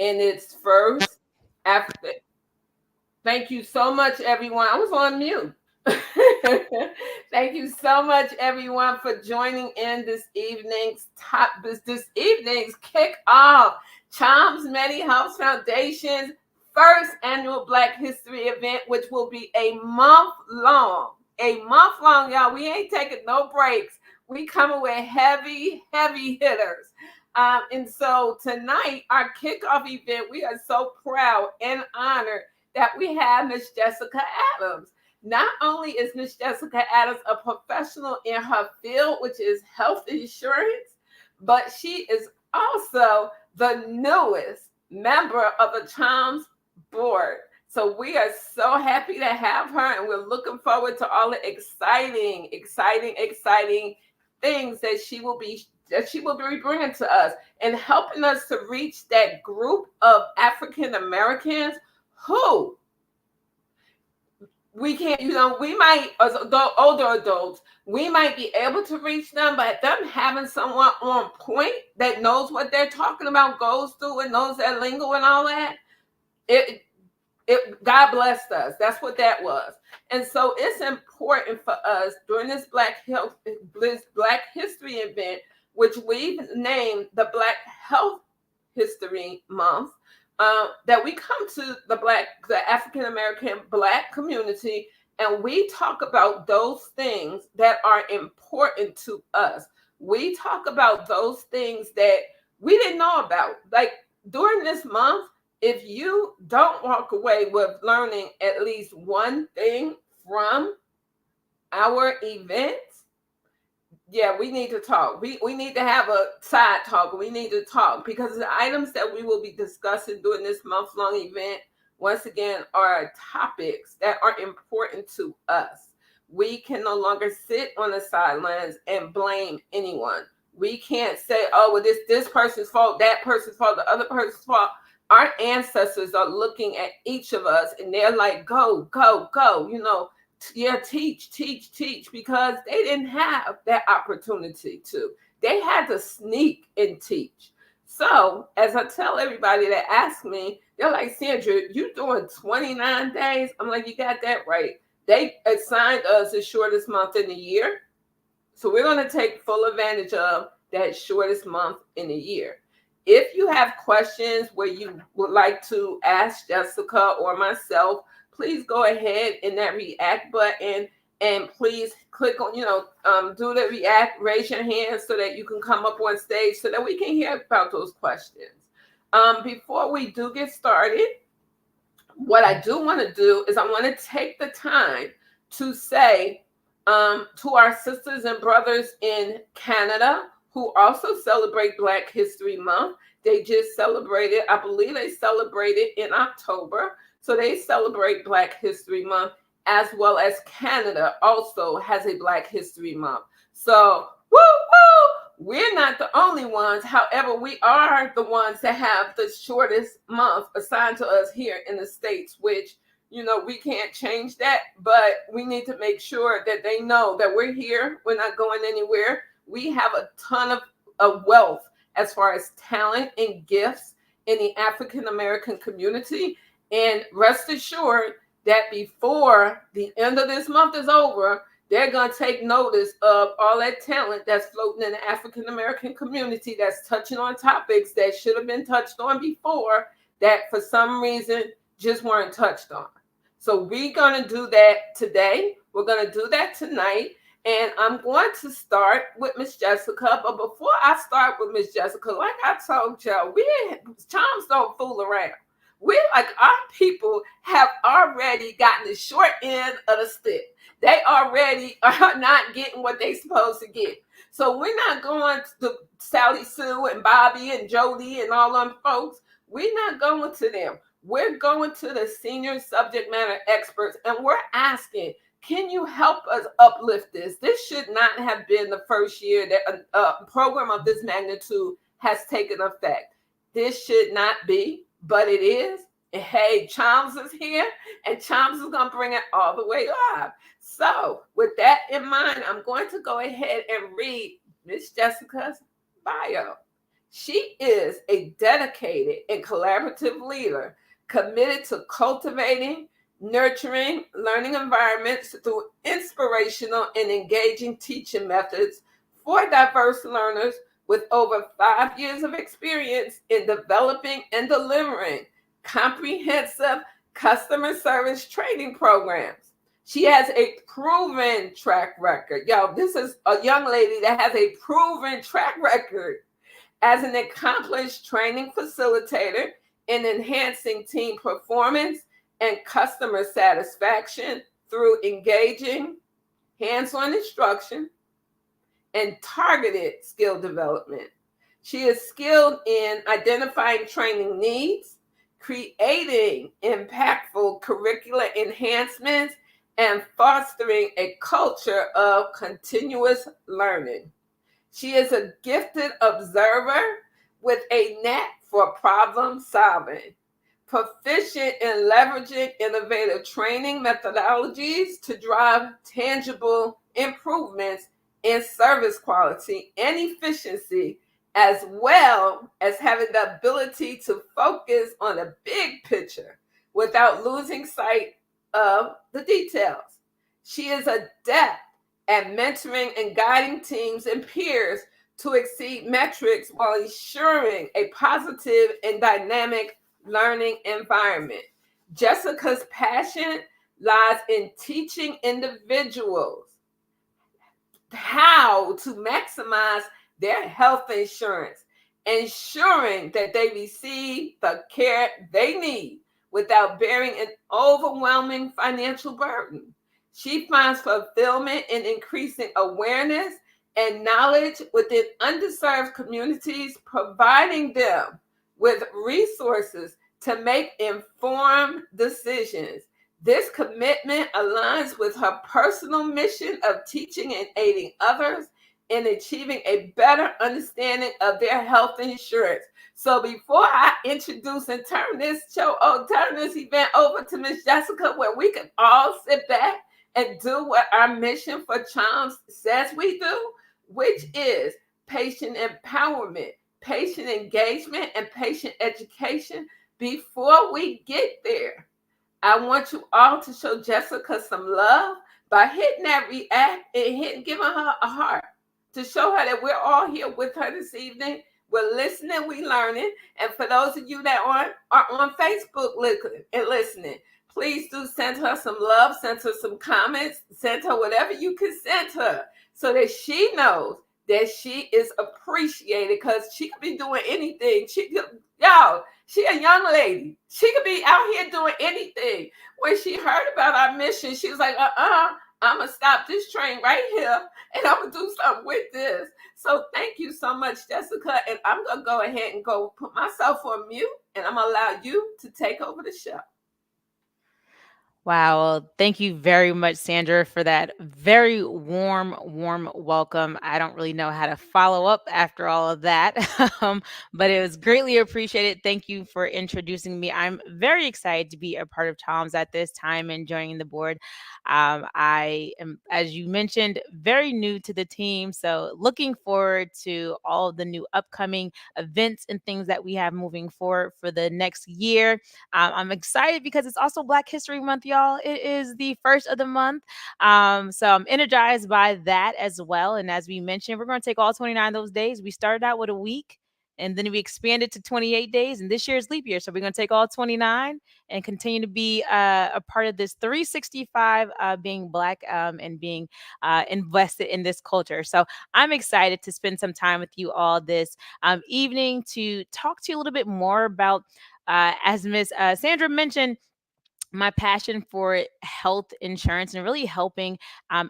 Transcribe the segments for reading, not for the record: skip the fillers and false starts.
in its first after. Thank you so much, everyone. I was on mute. Thank you so much, everyone, for joining in this evening's kick off Chom's MEDI-HELPZ Foundation's first annual Black History event, which will be a month long. A month long, y'all. We ain't taking no breaks. We coming with heavy, heavy hitters. And so tonight, our kickoff event, we are so proud and honored that we have Miss Jessica Adams. Not only is Miss Jessica Adams a professional in her field, which is health insurance, but she is also the newest member of the CHOMS board. So we are so happy to have her, and we're looking forward to all the exciting things that she will be bringing to us and helping us to reach that group of African Americans who we can't, we might, as older adults, we might be able to reach them, but them having someone on point that knows what they're talking about, goes through and knows that lingo and all that, God blessed us. That's what that was. And so it's important for us during this Black History event, which we've named the Black Health History Month, that we come to the African American Black community, and we talk about those things that are important to us. We talk about those things that we didn't know about. Like during this month, if you don't walk away with learning at least one thing from our events, yeah, we need to talk. We need to have a side talk. We need to talk because the items that we will be discussing during this month-long event, once again, are topics that are important to us. We can no longer sit on the sidelines and blame anyone. We can't say, oh, well, this person's fault, that person's fault, the other person's fault. Our ancestors are looking at each of us and they're like, go, go, go, teach, because they didn't have that opportunity to. They had to sneak and teach. So as I tell everybody that asks me, they're like, Sandra, you doing 29 days? I'm like, you got that right. They assigned us the shortest month in the year. So we're going to take full advantage of that shortest month in the year. If you have questions where you would like to ask Jessica or myself, please go ahead in that react button and please click on, do the react, raise your hand so that you can come up on stage so that we can hear about those questions. Before we do get started, what I do want to do is I want to take the time to say to our sisters and brothers in Canada who also celebrate Black History Month. They just celebrated, I believe they celebrated in October. So they celebrate Black History Month, as well as Canada also has a Black History Month. So, woo, we're not the only ones. However, we are the ones that have the shortest month assigned to us here in the States, which, we can't change that, but we need to make sure that they know that we're here. We're not going anywhere. We have a ton of wealth as far as talent and gifts in the African American community. And rest assured that before the end of this month is over, they're going to take notice of all that talent that's floating in the African American community that's touching on topics that should have been touched on before that for some reason just weren't touched on. So we're going to do that today. We're going to do that tonight. And I'm going to start with Miss Jessica. But before I start with Miss Jessica, like I told y'all, Choms don't fool around. Our people have already gotten the short end of the stick. They already are not getting what they're supposed to get. So we're not going to Sally Sue and Bobby and Jody and all them folks. We're not going to them. We're going to the senior subject matter experts, and we're asking, can you help us uplift this? This should not have been the first year that a program of this magnitude has taken effect. This should not be, but it is. And hey, Choms is here, and Choms is going to bring it all the way live. So with that in mind, I'm going to go ahead and read Miss Jessica's bio. She is a dedicated and collaborative leader committed to cultivating, nurturing learning environments through inspirational and engaging teaching methods for diverse learners with over 5 years of experience in developing and delivering comprehensive customer service training programs. She has a proven track record. Yo, this is a young lady that has a proven track record as an accomplished training facilitator in enhancing team performance and customer satisfaction through engaging hands on instruction and targeted skill development. She is skilled in identifying training needs, creating impactful curricular enhancements, and fostering a culture of continuous learning. She is a gifted observer with a knack for problem solving, proficient in leveraging innovative training methodologies to drive tangible improvements in service quality and efficiency, as well as having the ability to focus on the big picture without losing sight of the details. She is adept at mentoring and guiding teams and peers to exceed metrics while ensuring a positive and dynamic learning environment. Jessica's passion lies in teaching individuals how to maximize their health insurance, ensuring that they receive the care they need without bearing an overwhelming financial burden. She finds fulfillment in increasing awareness and knowledge within underserved communities, providing them with resources to make informed decisions. This commitment aligns with her personal mission of teaching and aiding others in achieving a better understanding of their health insurance. So before I introduce and turn this event over to Miss Jessica, where we can all sit back and do what our mission for Charms says we do, which is patient empowerment, patient engagement, and patient education. Before we get there, I want you all to show Jessica some love by hitting that react and giving her a heart to show her that we're all here with her this evening. We're listening, we're learning. And for those of you that are on Facebook listening, please do send her some love, send her some comments, send her whatever you can send her so that she knows that she is appreciated, because she could be doing anything. She a young lady. She could be out here doing anything. When she heard about our mission, she was like, I'm going to stop this train right here and I'm going to do something with this. So thank you so much, Jessica. And I'm going to go ahead and go put myself on mute, and I'm going to allow you to take over the show. Wow. Well, thank you very much, Sandra, for that very warm welcome. I don't really know how to follow up after all of that, but it was greatly appreciated. Thank you for introducing me. I'm very excited to be a part of Tom's at this time and joining the board. I am, as you mentioned, very new to the team. So looking forward to all of the new upcoming events and things that we have moving forward for the next year. I'm excited because it's also Black History Month, y'all. It is the first of the month. So I'm energized by that as well. And as we mentioned, we're going to take all 29 of those days. We started out with a week, and then we expanded to 28 days. And this year is leap year. So we're going to take all 29 and continue to be a part of this 365 being Black and being invested in this culture. So I'm excited to spend some time with you all this evening to talk to you a little bit more about, as Miss Sandra mentioned, my passion for health insurance and really helping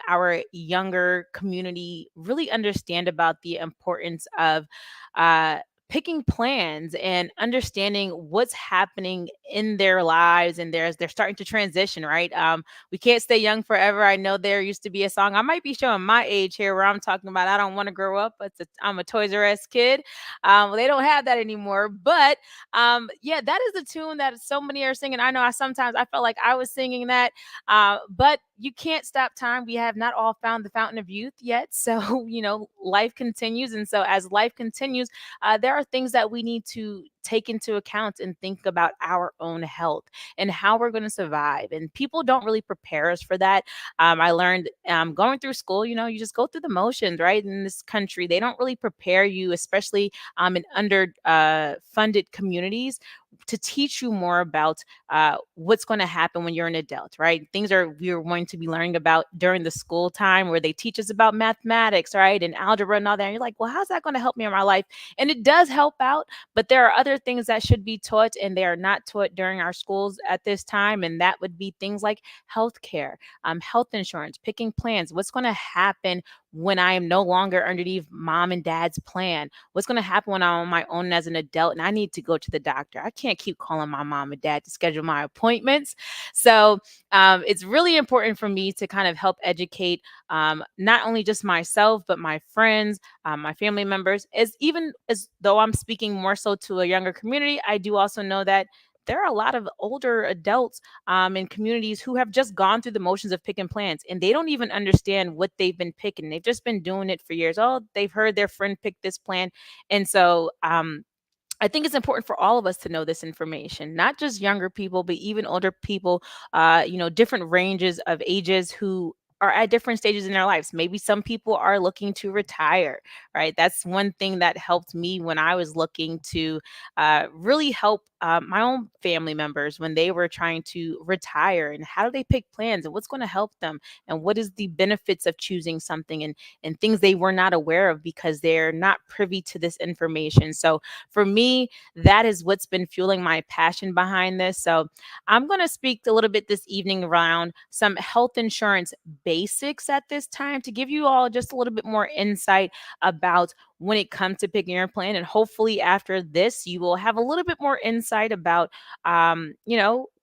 our younger community really understand about the importance of uh, picking plans and understanding what's happening in their lives, and they're starting to transition, right? We can't stay young forever. I know there used to be a song, I might be showing my age here, where I'm talking about I don't want to grow up, but I'm a Toys R Us kid. Well, they don't have that anymore, but yeah, that is a tune that so many are singing. I know I felt like I was singing that, but you can't stop time. We have not all found the fountain of youth yet, so life continues. And so as life continues, there are are things that we need to take into account and think about our own health and how we're going to survive. And people don't really prepare us for that. I learned going through school, you just go through the motions, right? In this country, they don't really prepare you, especially in under funded communities, to teach you more about what's going to happen when you're an adult, right? Things are we're going to be learning about during the school time, where they teach us about mathematics, right, and algebra and all that. And you're like, well, how's that going to help me in my life? And it does help out, but there are other things that should be taught, and they are not taught during our schools at this time. And that would be things like healthcare, health insurance, picking plans. What's going to happen when I am no longer underneath mom and dad's plan? What's going to happen when I'm on my own as an adult and I need to go to the doctor? I can't keep calling my mom and dad to schedule my appointments. So it's really important for me to kind of help educate not only just myself, but my friends, my family members. As even as though I'm speaking more so to a younger community, I do also know that there are a lot of older adults in communities who have just gone through the motions of picking plants, and they don't even understand what they've been picking. They've just been doing it for years. Oh, they've heard their friend pick this plant. And so I think it's important for all of us to know this information, not just younger people, but even older people, different ranges of ages who are at different stages in their lives. Maybe some people are looking to retire, right? That's one thing that helped me when I was looking to really help my own family members when they were trying to retire, and how do they pick plans and what's going to help them, and what is the benefits of choosing something, and things they were not aware of because they're not privy to this information. So for me, that is what's been fueling my passion behind this. So I'm going to speak a little bit this evening around some health insurance basics at this time, to give you all just a little bit more insight about when it comes to picking your plan. And hopefully after this, you will have a little bit more insight about,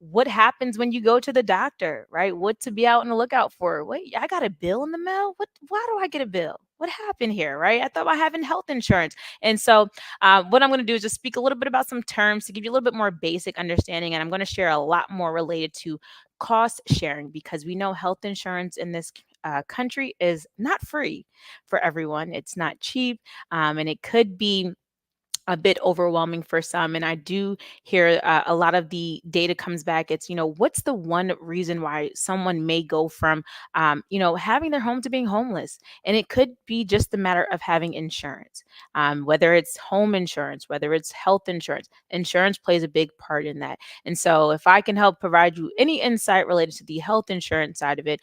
what happens when you go to the doctor, right? What to be out on the lookout for. Wait, I got a bill in the mail. Why do I get a bill? What happened here, right? I thought about having health insurance. And so what I'm going to do is just speak a little bit about some terms to give you a little bit more basic understanding. And I'm going to share a lot more related to cost sharing, because we know health insurance in this country is not free for everyone. It's not cheap, and it could be a bit overwhelming for some. And I do hear a lot of the data comes back. It's, what's the one reason why someone may go from, having their home to being homeless? And it could be just a matter of having insurance, whether it's home insurance, whether it's health insurance. Insurance plays a big part in that. And so if I can help provide you any insight related to the health insurance side of it,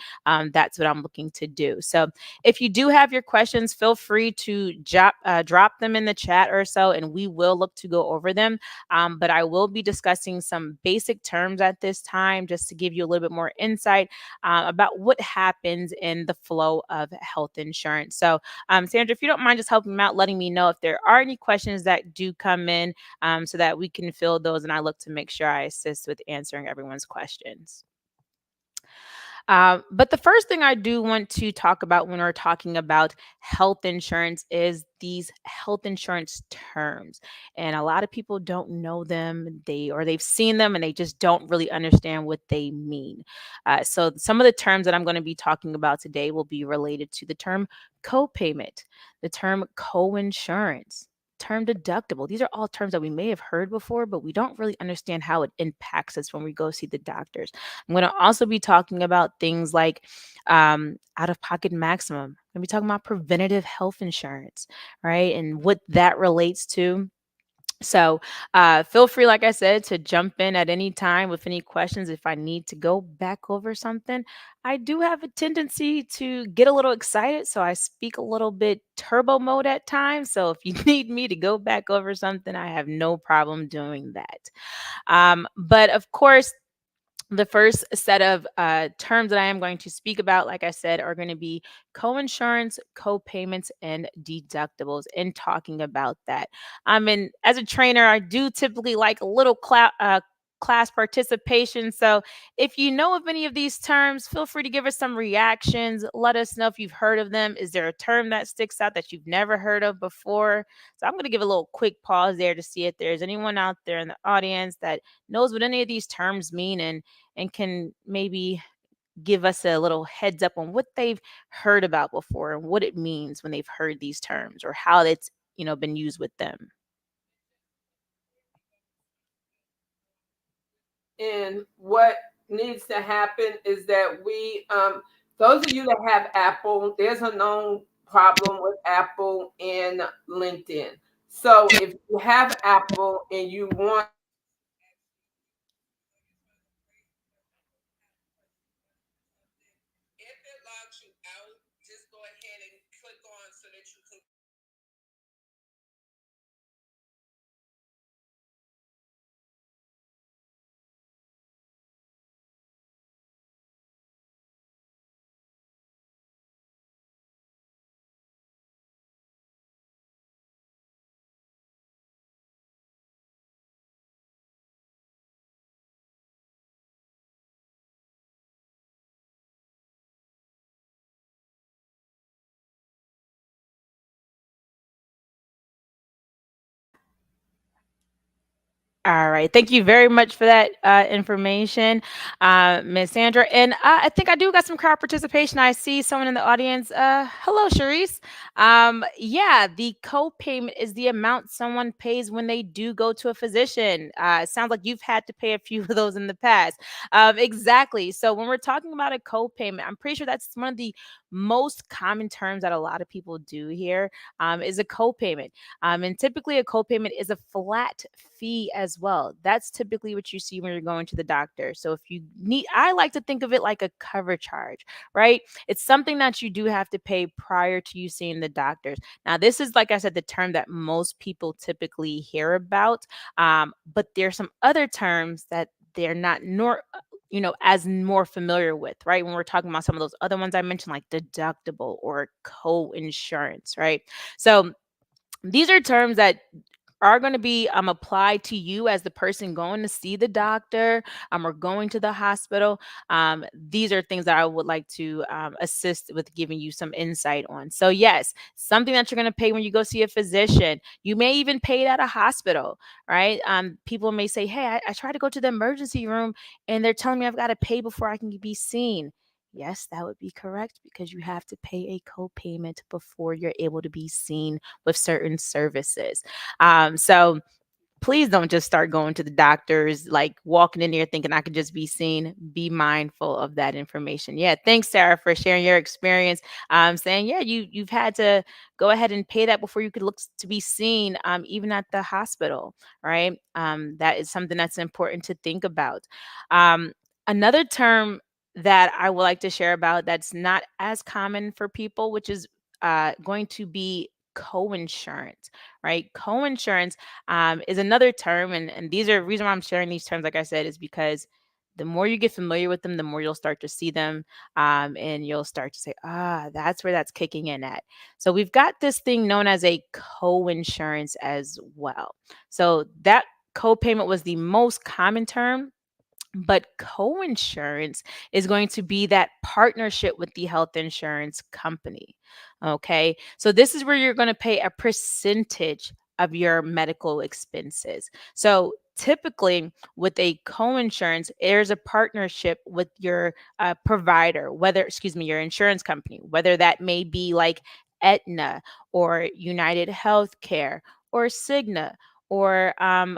that's what I'm looking to do. So if you do have your questions, feel free to drop them in the chat or so, and we will look to go over them. But I will be discussing some basic terms at this time, just to give you a little bit more insight about what happens in the flow of health insurance. So, Sandra, if you don't mind just helping me out, letting me know if there are any questions that do come in, so that we can fill those, and I look to make sure I assist with answering everyone's questions. But the first thing I do want to talk about when we're talking about health insurance is these health insurance terms. And a lot of people don't know them, they've seen them and they just don't really understand what they mean. So some of the terms that I'm going to be talking about today will be related to the term copayment, the term co-insurance, term deductible. These are all terms that we may have heard before, but we don't really understand how it impacts us when we go see the doctors. I'm going to also be talking about things like out of pocket maximum. I'm going to be talking about preventative health insurance, right? And what that relates to. So feel free, like I said, to jump in at any time with any questions. If I need to go back over something, I do have a tendency to get a little excited. So I speak a little bit turbo mode at times. So if you need me to go back over something, I have no problem doing that. But of course, the first set of terms that I am going to speak about, like I said, are going to be co-insurance, co-payments, and deductibles. And talking about that, and as a trainer, I do typically like a little class participation. So if you know of any of these terms, feel free to give us some reactions. Let us know if you've heard of them. Is there a term that sticks out that you've never heard of before? So I'm going to give a little quick pause there to see if there's anyone out there in the audience that knows what any of these terms mean, and can maybe give us a little heads up on what they've heard about before and what it means when they've heard these terms, or how it's been used with them. And what needs to happen is that we, those of you that have Apple, there's a known problem with Apple and LinkedIn. So if you have Apple and you want if it logs you out, just go ahead and click on so that you can. All right. Thank you very much for that information, Ms. Sandra. And I think I do got some crowd participation. I see someone in the audience. Hello, Sharice. Yeah, the co-payment is the amount someone pays when they do go to a physician. It sounds like you've had to pay a few of those in the past. Exactly. So when we're talking about a co-payment, I'm pretty sure that's one of the most common terms that a lot of people do here, is a co-payment. And typically, a copayment is a flat fee as well. That's typically what you see when you're going to the doctor. So if you need, I like to think of it like a cover charge, right? It's something that you do have to pay prior to you seeing the doctors. Now, this is, like I said, the term that most people typically hear about. But there's some other terms that they're not nor as more familiar with, right? When we're talking about some of those other ones I mentioned, like deductible or co-insurance, right? So these are terms that are going to be applied to you as the person going to see the doctor, or going to the hospital. These are things that I would like to assist with giving you some insight on. So yes, something that you're going to pay when you go see a physician. You may even pay it at a hospital, right? People may say, hey, I tried to go to the emergency room and they're telling me I've got to pay before I can be seen. Yes, that would be correct, because you have to pay a co-payment before you're able to be seen with certain services. So please don't just start going to the doctors, like walking in there thinking I could just be seen. Be mindful of that information. Yeah, thanks, Sarah, for sharing your experience. Saying, yeah, you've had to go ahead and pay that before you could look to be seen, even at the hospital, right? That is something that's important to think about. Another term that I would like to share about that's not as common for people, which is going to be co-insurance, right? Co-insurance is another term, and these are reason why I'm sharing these terms. Like I said, is because the more you get familiar with them, the more you'll start to see them, and you'll start to say, that's where that's kicking in at. So we've got this thing known as a co-insurance as well. So that co-payment was the most common term, but co-insurance is going to be that partnership with the health insurance company. Okay. So this is where you're going to pay a percentage of your medical expenses. So typically with a co-insurance, there's a partnership with your provider, your insurance company, whether that may be like Aetna or United Healthcare or Cigna or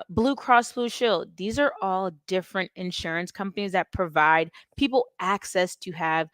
Blue Cross Blue Shield. These are all different insurance companies that provide people access to have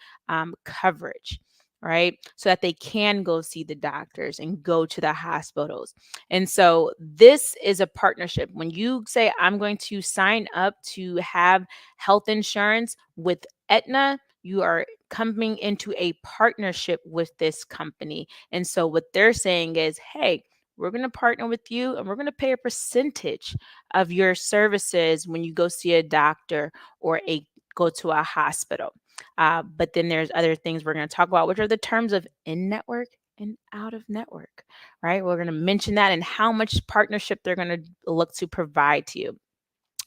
coverage, right? So that they can go see the doctors and go to the hospitals. And so this is a partnership. When you say, I'm going to sign up to have health insurance with Aetna, you are coming into a partnership with this company. And so what they're saying is, hey, we're going to partner with you and we're going to pay a percentage of your services when you go see a doctor or a go to a hospital. But then there's other things we're going to talk about, which are the terms of in-network and out of network, right? We're going to mention that and how much partnership they're going to look to provide to you.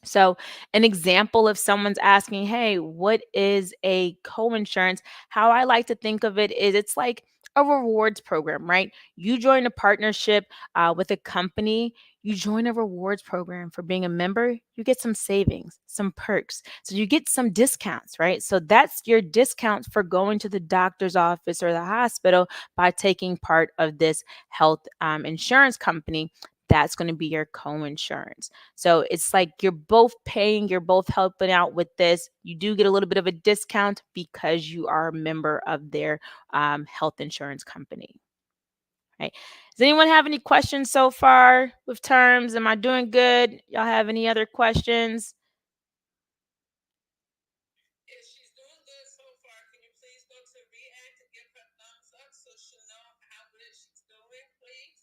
So, an example of someone's asking, hey, what is a co-insurance? How I like to think of it is it's like a rewards program, right? You join a partnership with a company, you join a rewards program for being a member, you get some savings, some perks. So, you get some discounts, right? So, that's your discounts for going to the doctor's office or the hospital by taking part of this health insurance company. that's going to be your co-insurance. So it's like you're both paying, you're both helping out with this. You do get a little bit of a discount because you are a member of their health insurance company. Right. Does anyone have any questions so far with terms? Am I doing good? Y'all have any other questions? If she's doing good so far, can you please go to React and give her thumbs up so she'll know how good she's doing, please?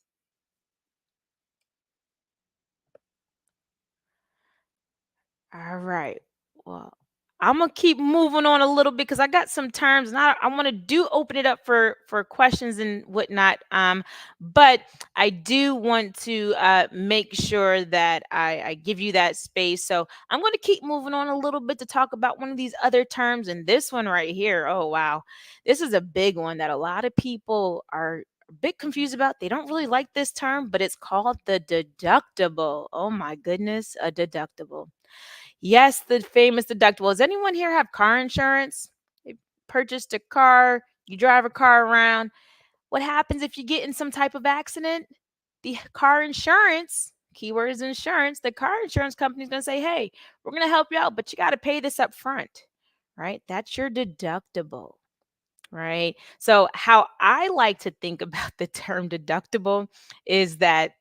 All right. Well, I'm gonna keep moving on a little bit because I got some terms, and I want to do open it up for questions and whatnot. But I do want to make sure that I give you that space. So I'm going to keep moving on a little bit to talk about one of these other terms, and this one right here. Oh wow, this is a big one that a lot of people are a bit confused about. They don't really like this term, but it's called the deductible. Oh my goodness, a deductible. Yes, the famous deductible. Does anyone here have car insurance? They purchased a car, you drive a car around. What happens if you get in some type of accident? The car insurance, keyword is insurance, the car insurance company is going to say, hey, we're going to help you out, but you got to pay this up front, right? That's your deductible, right? So, how I like to think about the term deductible is that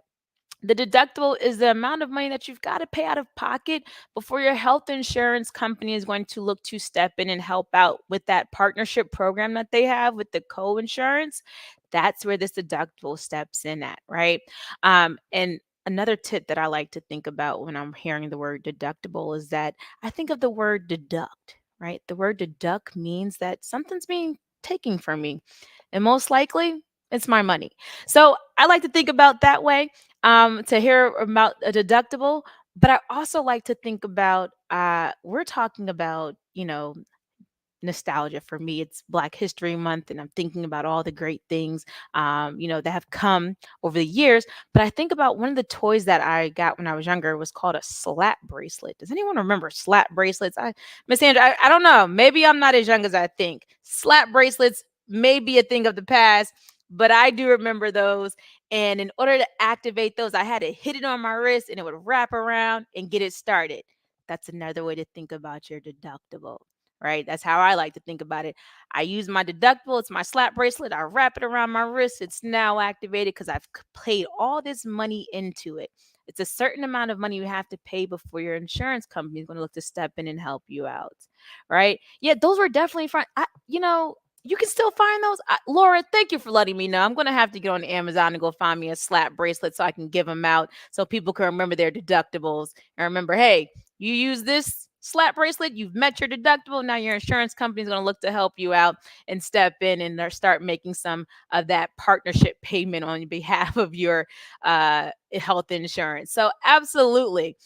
the deductible is the amount of money that you've got to pay out of pocket before your health insurance company is going to look to step in and help out with that partnership program that they have with the co-insurance. That's where this deductible steps in at, right? And another tip that I like to think about when I'm hearing the word deductible is that I think of the word deduct, right? The word deduct means that something's being taken from me, and most likely it's my money. So I like to think about that way, to hear about a deductible. But I also like to think about, we're talking about, nostalgia. For me, it's Black History Month, and I'm thinking about all the great things, that have come over the years. But I think about one of the toys that I got when I was younger was called a slap bracelet. Does anyone remember slap bracelets? Miss Sandra, I don't know. Maybe I'm not as young as I think. Slap bracelets may be a thing of the past, but I do remember those. And in order to activate those, I had to hit it on my wrist and it would wrap around and get it started. That's another way to think about your deductible, right? That's how I like to think about it. I use my deductible, it's my slap bracelet. I wrap it around my wrist. It's now activated because I've paid all this money into it. It's a certain amount of money you have to pay before your insurance company is going to look to step in and help you out, right? Yeah, those were definitely fun. You can still find those. Laura, thank you for letting me know. I'm going to have to get on Amazon and go find me a slap bracelet so I can give them out so people can remember their deductibles and remember, hey, you use this slap bracelet, you've met your deductible. Now your insurance company is going to look to help you out and step in and start making some of that partnership payment on behalf of your health insurance. So, absolutely.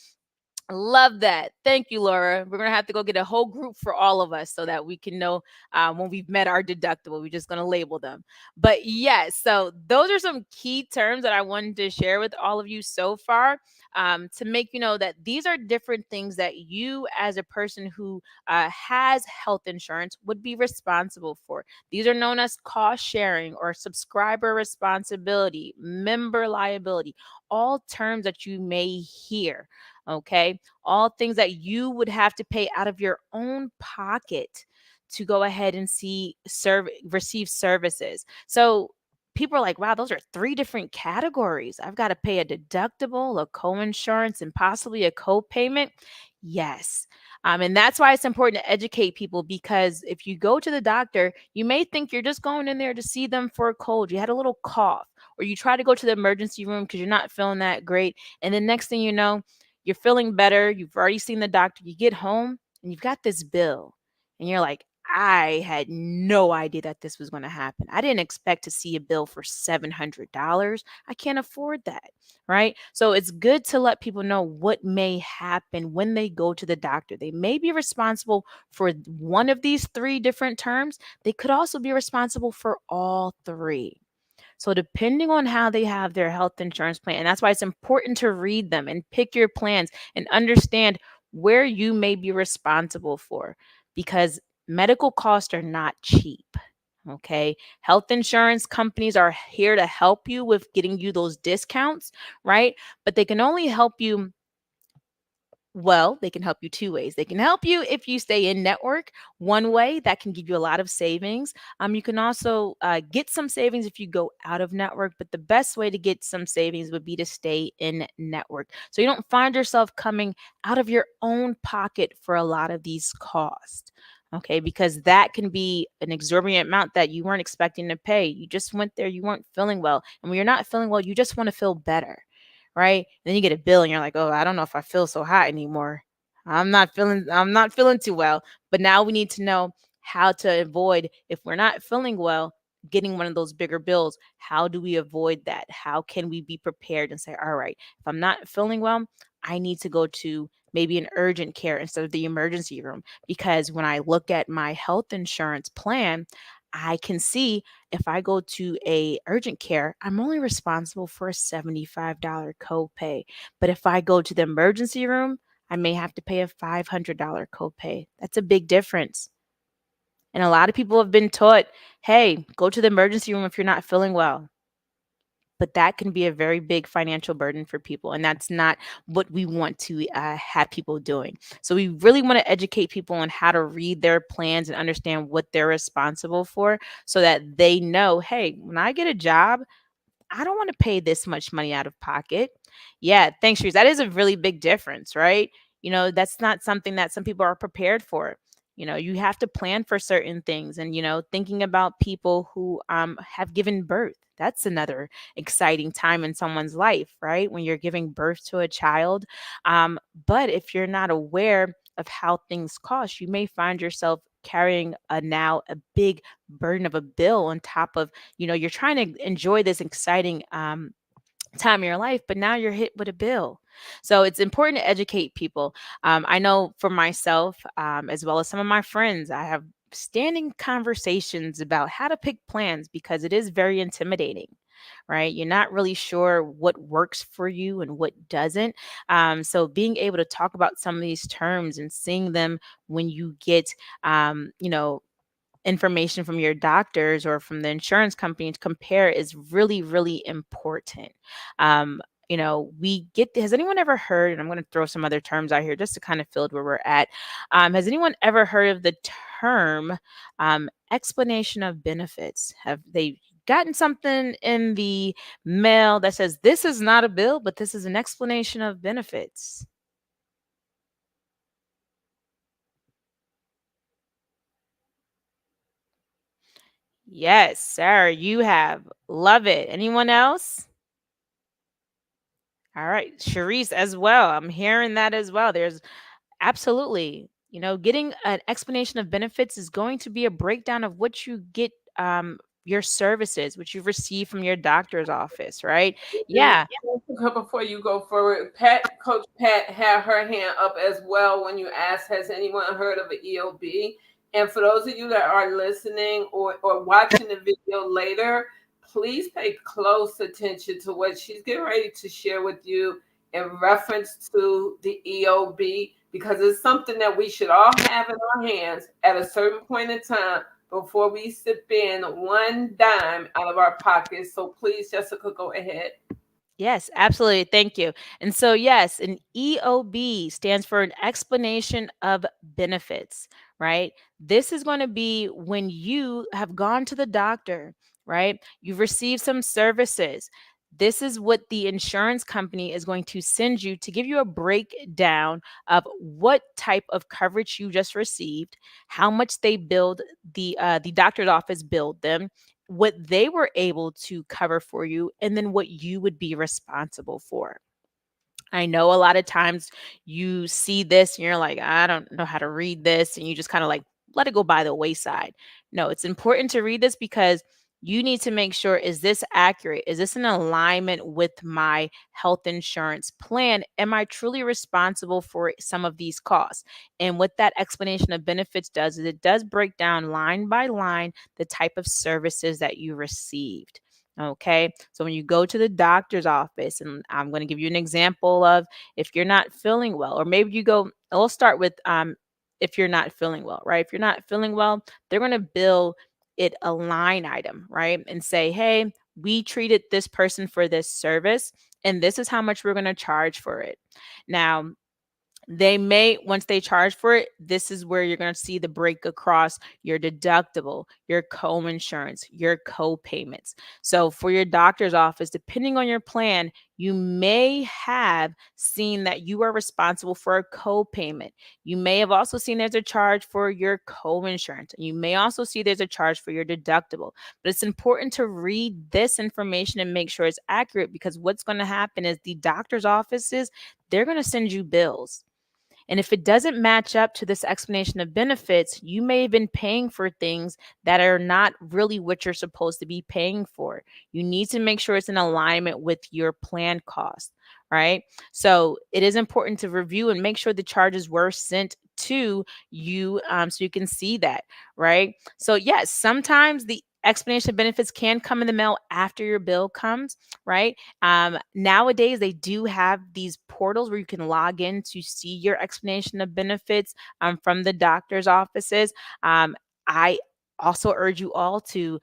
Love that. Thank you, Laura. We're going to have to go get a whole group for all of us so that we can know when we've met our deductible. We're just going to label them. But yes, so those are some key terms that I wanted to share with all of you so far, to make you know that these are different things that you, as a person who has health insurance, would be responsible for. These are known as cost sharing or subscriber responsibility, member liability, all terms that you may hear. Okay. All things that you would have to pay out of your own pocket to go ahead and receive services. So people are like, wow, those are three different categories. I've got to pay a deductible, a co-insurance, and possibly a co-payment. Yes. And that's why it's important to educate people, because if you go to the doctor, you may think you're just going in there to see them for a cold. You had a little cough, or you try to go to the emergency room because you're not feeling that great. And the next thing you know, you're feeling better. You've already seen the doctor. You get home and you've got this bill. And you're like, I had no idea that this was going to happen. I didn't expect to see a bill for $700. I can't afford that. Right. So it's good to let people know what may happen when they go to the doctor. They may be responsible for one of these three different terms. They could also be responsible for all three. So, depending on how they have their health insurance plan, and that's why it's important to read them and pick your plans and understand where you may be responsible for, because medical costs are not cheap. Okay. Health insurance companies are here to help you with getting you those discounts, right? But they can only help you, well, they can help you two ways. They can help you if you stay in network. One way that can give you a lot of savings. You can also get some savings if you go out of network, but the best way to get some savings would be to stay in network. So you don't find yourself coming out of your own pocket for a lot of these costs. Okay, because that can be an exorbitant amount that you weren't expecting to pay. You just went there, you weren't feeling well. And when you're not feeling well, you just want to feel better, right? Then you get a bill and you're like, "Oh, I don't know if I feel so hot anymore. I'm not feeling too well." But now we need to know how to avoid, if we're not feeling well, getting one of those bigger bills. How do we avoid that? How can we be prepared and say, "All right, if I'm not feeling well, I need to go to maybe an urgent care instead of the emergency room." Because when I look at my health insurance plan, I can see if I go to a urgent care, I'm only responsible for a $75 copay. But if I go to the emergency room, I may have to pay a $500 copay. That's a big difference. And a lot of people have been taught, hey, go to the emergency room if you're not feeling well. But that can be a very big financial burden for people. And that's not what we want to have people doing. So we really want to educate people on how to read their plans and understand what they're responsible for so that they know, hey, when I get a job, I don't want to pay this much money out of pocket. Yeah, thanks, Shrews. That is a really big difference, right? That's not something that some people are prepared for. You have to plan for certain things, and thinking about people who have given birth. That's another exciting time in someone's life, right? When you're giving birth to a child. But if you're not aware of how things cost, you may find yourself carrying now a big burden of a bill on top of, you're trying to enjoy this exciting time in your life, but now you're hit with a bill. So it's important to educate people. I know for myself, as well as some of my friends, I have standing conversations about how to pick plans because it is very intimidating, right? You're not really sure what works for you and what doesn't. So being able to talk about some of these terms and seeing them when you get, information from your doctors or from the insurance company to compare is really, really important. Um, we get, has anyone ever heard, and I'm going to throw some other terms out here just to kind of fill where we're at. Has anyone ever heard of the term explanation of benefits? Have they gotten something in the mail that says this is not a bill, but this is an explanation of benefits? Yes, sir, you have. Love it. Anyone else? All right, Sharice as well. I'm hearing that as well. There's absolutely, getting an explanation of benefits is going to be a breakdown of what you get, your services, which you receive from your doctor's office, right? And Yeah. before you go forward, Coach Pat had her hand up as well when you asked, has anyone heard of an EOB? And for those of you that are listening or watching the video later, please pay close attention to what she's getting ready to share with you in reference to the EOB, because it's something that we should all have in our hands at a certain point in time before we sip in one dime out of our pockets. So please, Jessica, go ahead. Yes, absolutely. Thank you. And so, yes, an EOB stands for an explanation of benefits, right? This is going to be when you have gone to the doctor, right? You've received some services. This is what the insurance company is going to send you to give you a breakdown of what type of coverage you just received, how much they billed the doctor's office billed them, what they were able to cover for you, and then what you would be responsible for. I know a lot of times you see this and you're like, I don't know how to read this. And you just kind of like let it go by the wayside. No, it's important to read this because you need to make sure, is this accurate? Is this in alignment with my health insurance plan? Am I truly responsible for some of these costs? And what that explanation of benefits does is it does break down line by line the type of services that you received. Okay. So when you go to the doctor's office, and I'm going to give you an example of if you're not feeling well, or maybe you go, we'll start with if you're not feeling well, right? If you're not feeling well, they're going to bill it a line item, right? And say, hey, we treated this person for this service, and this is how much we're going to charge for it. Now, they may, once they charge for it, this is where you're going to see the break across your deductible, your co-insurance, your co-payments. So for your doctor's office, depending on your plan, you may have seen that you are responsible for a co-payment. You may have also seen there's a charge for your co-insurance. You may also see there's a charge for your deductible. But it's important to read this information and make sure it's accurate, because what's going to happen is the doctor's offices, they're going to send you bills. And if it doesn't match up to this explanation of benefits, you may have been paying for things that are not really what you're supposed to be paying for. You need to make sure it's in alignment with your plan cost, right? So it is important to review and make sure the charges were sent to you, so you can see that, right? So yes, sometimes the explanation of benefits can come in the mail after your bill comes, right? Nowadays, they do have these portals where you can log in to see your explanation of benefits from the doctor's offices. I also urge you all to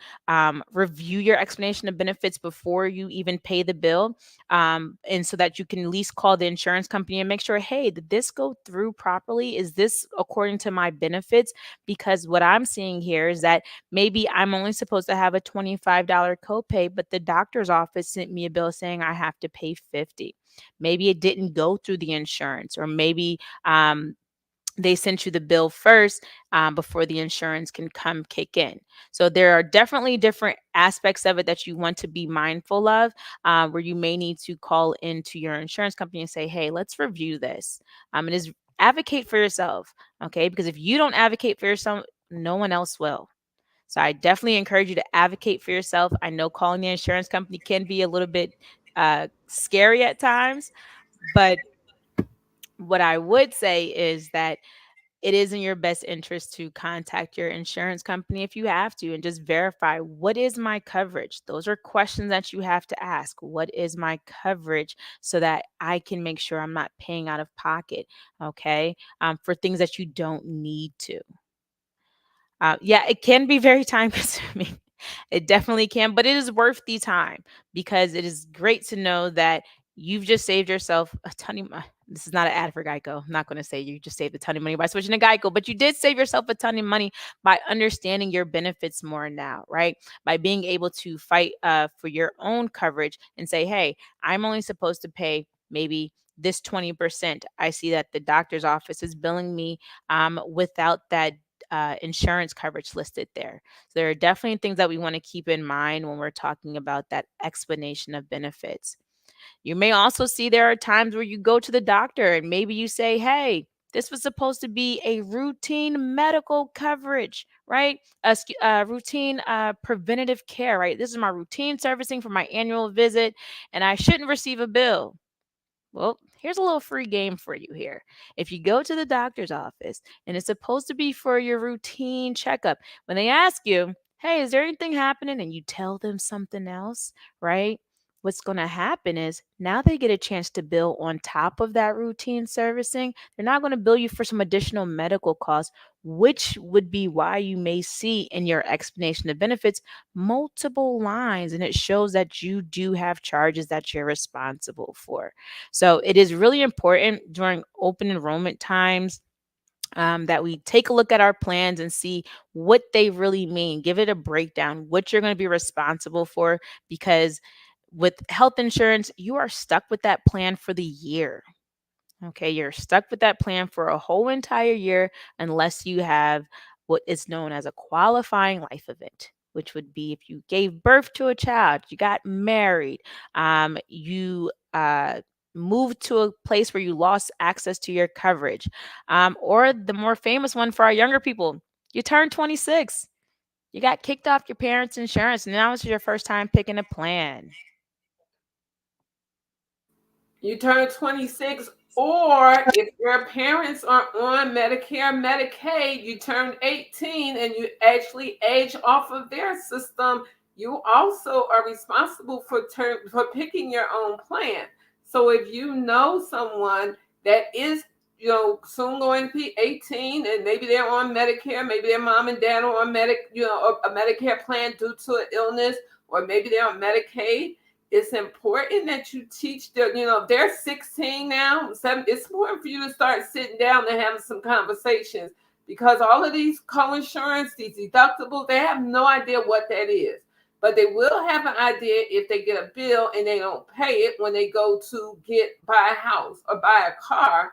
review your explanation of benefits before you even pay the bill, and so that you can at least call the insurance company and make sure, hey, did this go through properly? Is this according to my benefits? Because what I'm seeing here is that maybe I'm only supposed to have a $25 copay, but the doctor's office sent me a bill saying I have to pay 50. Maybe it didn't go through the insurance, or maybe they sent you the bill first before the insurance can come kick in. So there are definitely different aspects of it that you want to be mindful of, where you may need to call into your insurance company and say, hey, let's review this. It is advocate for yourself, okay? Because if you don't advocate for yourself, no one else will. So I definitely encourage you to advocate for yourself. I know calling the insurance company can be a little bit scary at times, but what I would say is that it is in your best interest to contact your insurance company if you have to, and just verify, what is my coverage? Those are questions that you have to ask. What is my coverage, so that I can make sure I'm not paying out of pocket, okay, for things that you don't need to. Yeah, it can be very time consuming. It definitely can, but it is worth the time, because it is great to know that you've just saved yourself a ton of money. This is not an ad for Geico. I'm not going to say you just saved a ton of money by switching to Geico, but you did save yourself a ton of money by understanding your benefits more now, right? By being able to fight for your own coverage and say, hey, I'm only supposed to pay maybe this 20%. I see that the doctor's office is billing me without that insurance coverage listed there. So there are definitely things that we want to keep in mind when we're talking about that explanation of benefits. You may also see there are times where you go to the doctor and maybe you say, hey, this was supposed to be a routine medical coverage, right? Routine preventative care, right? This is my routine servicing for my annual visit, and I shouldn't receive a bill. Well, here's a little free game for you here. If you go to the doctor's office and it's supposed to be for your routine checkup, when they ask you, hey, is there anything happening? And you tell them something else, right? What's going to happen is now they get a chance to bill on top of that routine servicing. They're not going to bill you for some additional medical costs, which would be why you may see in your explanation of benefits multiple lines, and it shows that you do have charges that you're responsible for. So it is really important during open enrollment times that we take a look at our plans and see what they really mean. Give it a breakdown, what you're going to be responsible for, because with health insurance, you are stuck with that plan for the year. Okay, you're stuck with that plan for a whole entire year unless you have what is known as a qualifying life event, which would be if you gave birth to a child, you got married, you moved to a place where you lost access to your coverage, or the more famous one for our younger people, you turned 26, you got kicked off your parents' insurance, and now it's your first time picking a plan. You turn 26, or if your parents are on Medicare, Medicaid, you turn 18 and you actually age off of their system, you also are responsible for picking your own plan. So if you know someone that is soon going to be 18, and maybe they're on Medicare, maybe their mom and dad are on a Medicare plan due to an illness, or maybe they're on Medicaid. It's important that you teach them, if they're 16 now, it's important for you to start sitting down and having some conversations, because all of these co-insurance, these deductibles, they have no idea what that is. But they will have an idea if they get a bill and they don't pay it when they go to buy a house or buy a car,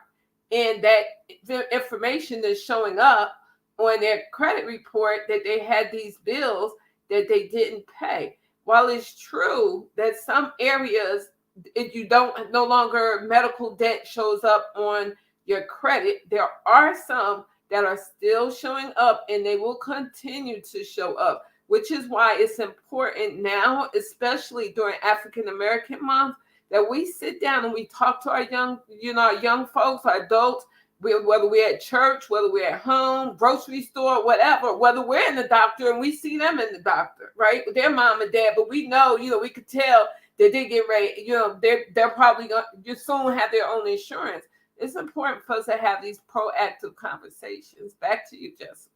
and that information is showing up on their credit report that they had these bills that they didn't pay. While it's true that some areas, if you don't no longer medical debt shows up on your credit, there are some that are still showing up, and they will continue to show up, which is why it's important now, especially during African American Month, that we sit down and we talk to our young folks, our adults, whether we're at church, whether we're at home, grocery store, whatever, whether we're in the doctor and we see them in the doctor, right, with their mom and dad, but we know, we could tell that they get ready, they're probably going to soon have their own insurance. It's important for us to have these proactive conversations. Back to you, Jessica.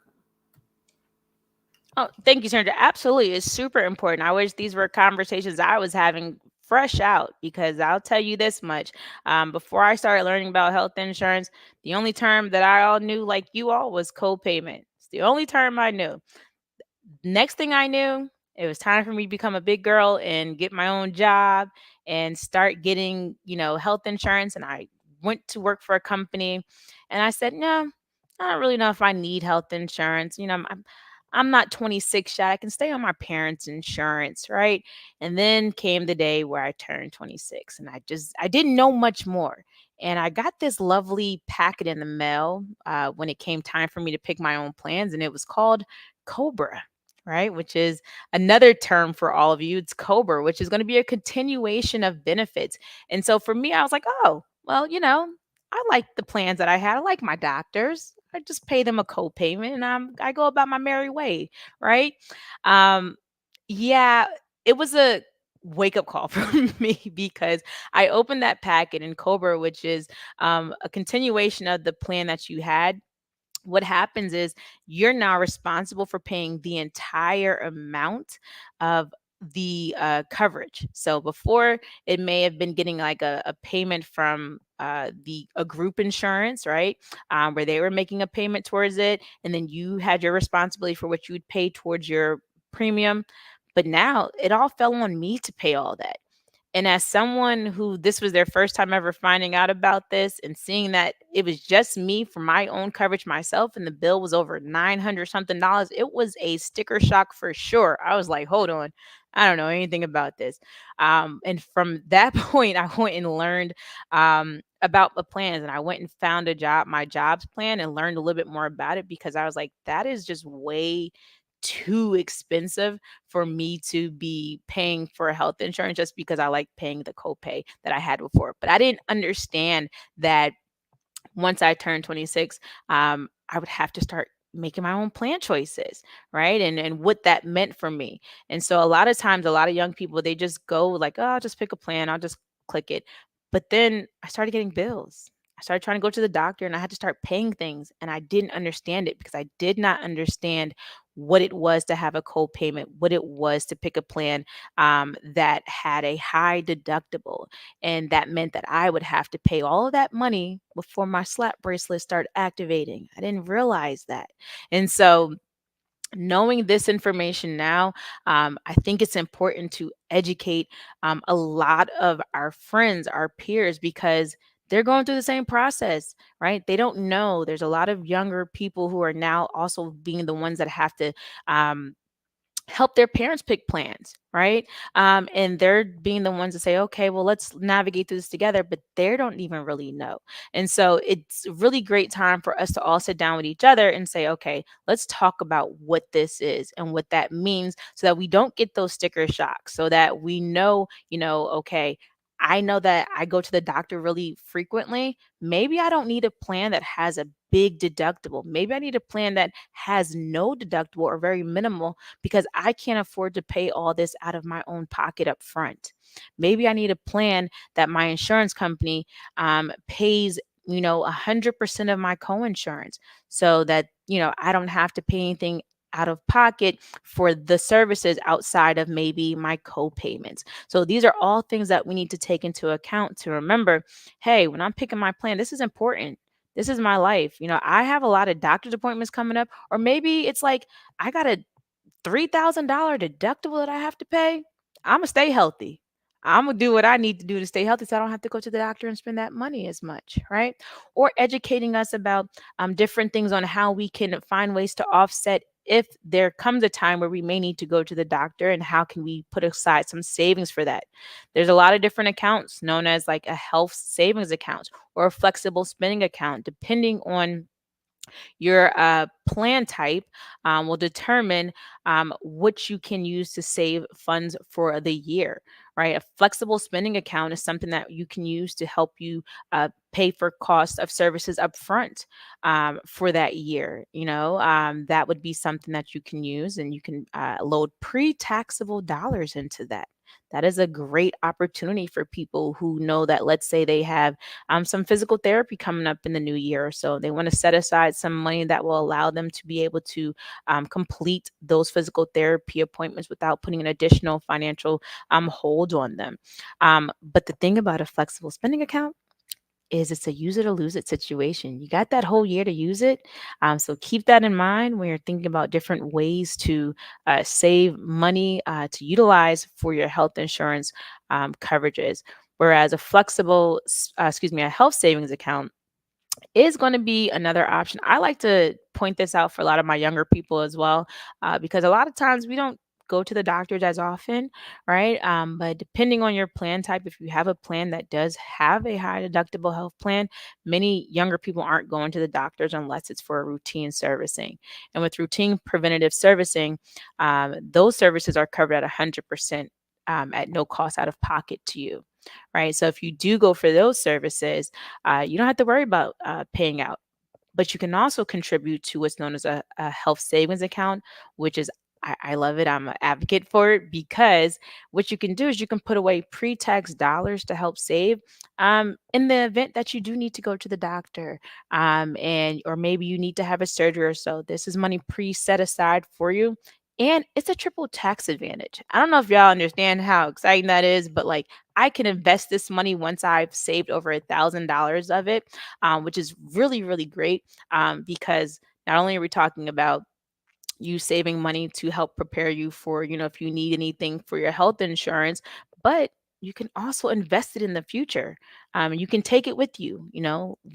Oh, thank you, Sandra. Absolutely. It's super important. I wish these were conversations I was having fresh out, because I'll tell you this much. Before I started learning about health insurance, the only term that I all knew, like you all, was co-payment. It's the only term I knew. Next thing I knew, it was time for me to become a big girl and get my own job and start getting, health insurance. And I went to work for a company, and I said, no, I don't really know if I need health insurance. I'm not 26 yet. I can stay on my parents' insurance, right? And then came the day where I turned 26, and I didn't know much more. And I got this lovely packet in the mail when it came time for me to pick my own plans, and it was called Cobra, right? Which is another term for all of you. It's Cobra, which is going to be a continuation of benefits. And so for me, I was like, oh, well, I like the plans that I had. I like my doctors. I just pay them a co-payment, and I go about my merry way, right? Um, yeah, it was a wake up call for me, because I opened that packet in Cobra, which is a continuation of the plan that you had. What happens is you're now responsible for paying the entire amount of the coverage. So before, it may have been getting like a payment from the a group insurance, right? Where they were making a payment towards it, and then you had your responsibility for what you would pay towards your premium. But now it all fell on me to pay all that. And as someone who this was their first time ever finding out about this, and seeing that it was just me for my own coverage myself, and the bill was over 900 something dollars, it was a sticker shock for sure. I was like, hold on, I don't know anything about this. And from that point, I went and learned about the plans, and I went and found my jobs plan, and learned a little bit more about it, because I was like, that is just way too expensive for me to be paying for health insurance just because I like paying the copay that I had before. But I didn't understand that once I turned 26, I would have to start making my own plan choices, right? And what that meant for me. And so a lot of times, a lot of young people, they just go like, oh, I'll just pick a plan, I'll just click it. But then I started getting bills. I started trying to go to the doctor, and I had to start paying things, and I didn't understand it, because I did not understand what it was to have a co-payment, what it was to pick a plan that had a high deductible, and that meant that I would have to pay all of that money before my slap bracelet started activating. I didn't realize that. And so, knowing this information now, I think it's important to educate a lot of our friends, our peers, because they're going through the same process, right? They don't know. There's a lot of younger people who are now also being the ones that have to help their parents pick plans, right? And they're being the ones to say, okay, well, let's navigate through this together, but they don't even really know. And so it's a really great time for us to all sit down with each other and say, okay, let's talk about what this is and what that means, so that we don't get those sticker shocks, so that we know, okay, I know that I go to the doctor really frequently. Maybe I don't need a plan that has a big deductible. Maybe I need a plan that has no deductible or very minimal, because I can't afford to pay all this out of my own pocket up front. Maybe I need a plan that my insurance company pays 100% of my co-insurance, so that, I don't have to pay anything out of pocket for the services outside of maybe my co-payments. So these are all things that we need to take into account to remember, hey, when I'm picking my plan, this is important. This is my life. I have a lot of doctor's appointments coming up, or maybe it's like I got a $3,000 deductible that I have to pay. I'm gonna stay healthy. I'm gonna do what I need to do to stay healthy, so I don't have to go to the doctor and spend that money as much, right? Or educating us about different things on how we can find ways to offset if there comes a time where we may need to go to the doctor, and how can we put aside some savings for that. There's a lot of different accounts known as like a health savings account or a flexible spending account, depending on your plan type, will determine what you can use to save funds for the year, right? A flexible spending account is something that you can use to help you pay for cost of services up front for that year. That would be something that you can use, and you can load pre-taxable dollars into that. That is a great opportunity for people who know that, let's say they have some physical therapy coming up in the new year or so. They want to set aside some money that will allow them to be able to complete those physical therapy appointments without putting an additional financial hold on them. But the thing about a flexible spending account is it's a use it or lose it situation. You got that whole year to use it. So keep that in mind when you're thinking about different ways to save money to utilize for your health insurance coverages. Whereas a health savings account is going to be another option. I like to point this out for a lot of my younger people as well, because a lot of times we don't go to the doctors as often, right? But depending on your plan type, if you have a plan that does have a high deductible health plan, many younger people aren't going to the doctors unless it's for a routine servicing. And with routine preventative servicing, those services are covered at 100% at no cost out of pocket to you, right? So if you do go for those services, you don't have to worry about paying out. But you can also contribute to what's known as a health savings account, which is, I love it. I'm an advocate for it, because what you can do is you can put away pre-tax dollars to help save in the event that you do need to go to the doctor, and or maybe you need to have a surgery or so. This is money pre-set aside for you. And it's a triple tax advantage. I don't know if y'all understand how exciting that is, but like, I can invest this money once I've saved over $1,000 of it, which is really, really great, because not only are we talking about you saving money to help prepare you for, if you need anything for your health insurance, but you can also invest it in the future. You can take it with you,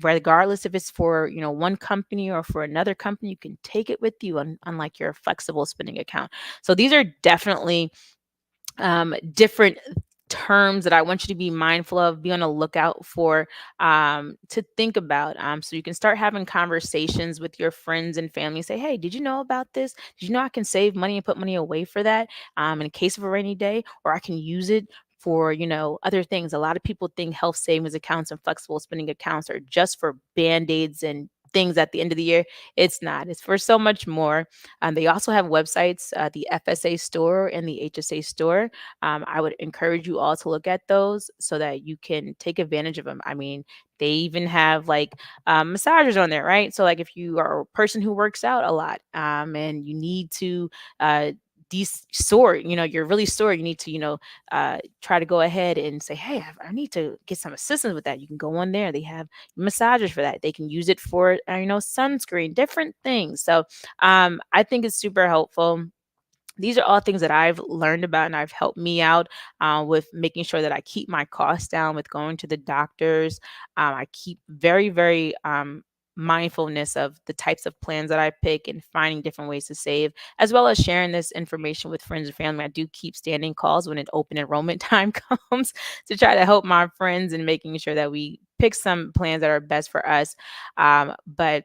regardless if it's for, one company or for another company, you can take it with you, unlike your flexible spending account. So these are definitely different terms that I want you to be mindful of, be on the lookout for, to think about. So you can start having conversations with your friends and family. Say, hey, did you know about this? Did you know I can save money and put money away for that in case of a rainy day, or I can use it for, other things. A lot of people think health savings accounts and flexible spending accounts are just for band-aids and things at the end of the year. It's not. It's for so much more. They also have websites, the FSA store and the HSA store. I would encourage you all to look at those so that you can take advantage of them. I mean, they even have like massagers on there, right? So, like, if you are a person who works out a lot, and you need to sore, you're really sore, you need to, try to go ahead and say, hey, I need to get some assistance with that. You can go on there. They have massagers for that. They can use it for, sunscreen, different things. So I think it's super helpful. These are all things that I've learned about, and I've helped me out with making sure that I keep my costs down with going to the doctors. I keep very, very mindfulness of the types of plans that I pick and finding different ways to save, as well as sharing this information with friends and family. I do keep standing calls when an open enrollment time comes to try to help my friends and making sure that we pick some plans that are best for us. But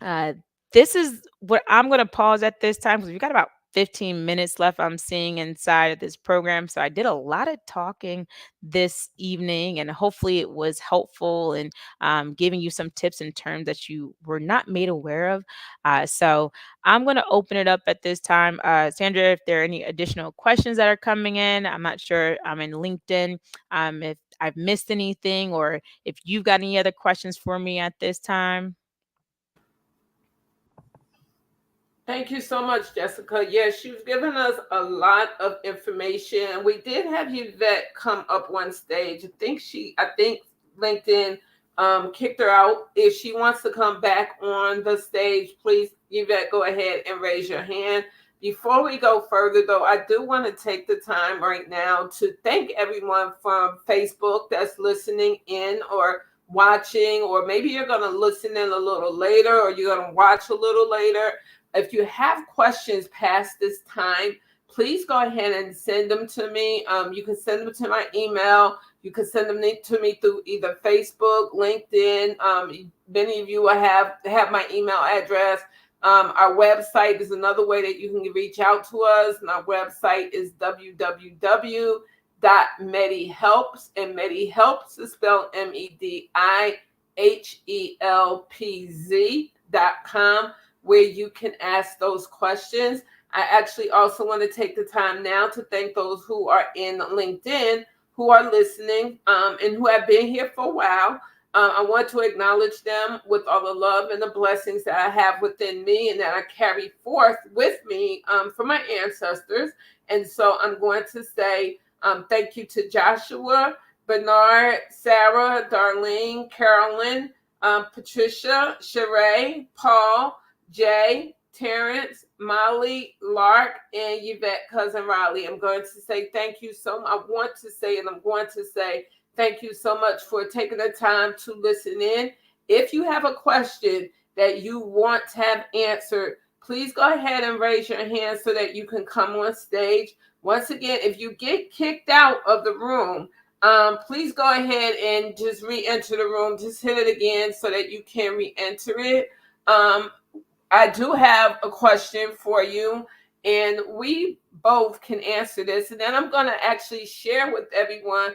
uh, this is what I'm going to pause at this time, because we got about 15 minutes left I'm seeing inside of this program. So I did a lot of talking this evening, and hopefully it was helpful in giving you some tips and terms that you were not made aware of. So I'm going to open it up at this time. Sandra, if there are any additional questions that are coming in, I'm not sure. I'm in LinkedIn. If I've missed anything, or if you've got any other questions for me at this time. Thank you so much, Jessica. Yes, you've given us a lot of information. We did have Yvette come up one stage. I think LinkedIn kicked her out. If she wants to come back on the stage, please, Yvette, go ahead and raise your hand. Before we go further, though, I do want to take the time right now to thank everyone from Facebook that's listening in or watching, or maybe you're going to listen in a little later, or you're going to watch a little later. If you have questions past this time, please go ahead and send them to me. You can send them to my email. You can send them to me through either Facebook, LinkedIn. Many of you will have my email address. Our website is another way that you can reach out to us. And our website is www.MEDI-HELPZ. And MEDI-HELPZ is spelled MEDIHELPZ.com, where you can ask those questions. I actually also want to take the time now to thank those who are in LinkedIn, who are listening, and who have been here for a while. I want to acknowledge them with all the love and the blessings that I have within me and that I carry forth with me from my ancestors. And so I'm going to say thank you to Joshua, Bernard, Sarah, Darlene, Carolyn, Patricia, Sheree, Paul, Jay, Terrence, Molly, Lark, and Yvette, Cousin Riley. I'm going to say thank you so much. I want to say, and I'm going to say thank you so much for taking the time to listen in. If you have a question that you want to have answered, please go ahead and raise your hand so that you can come on stage. Once again, if you get kicked out of the room, please go ahead and just re-enter the room. Just hit it again so that you can re-enter it. I do have a question for you, and we both can answer this. And then I'm going to actually share with everyone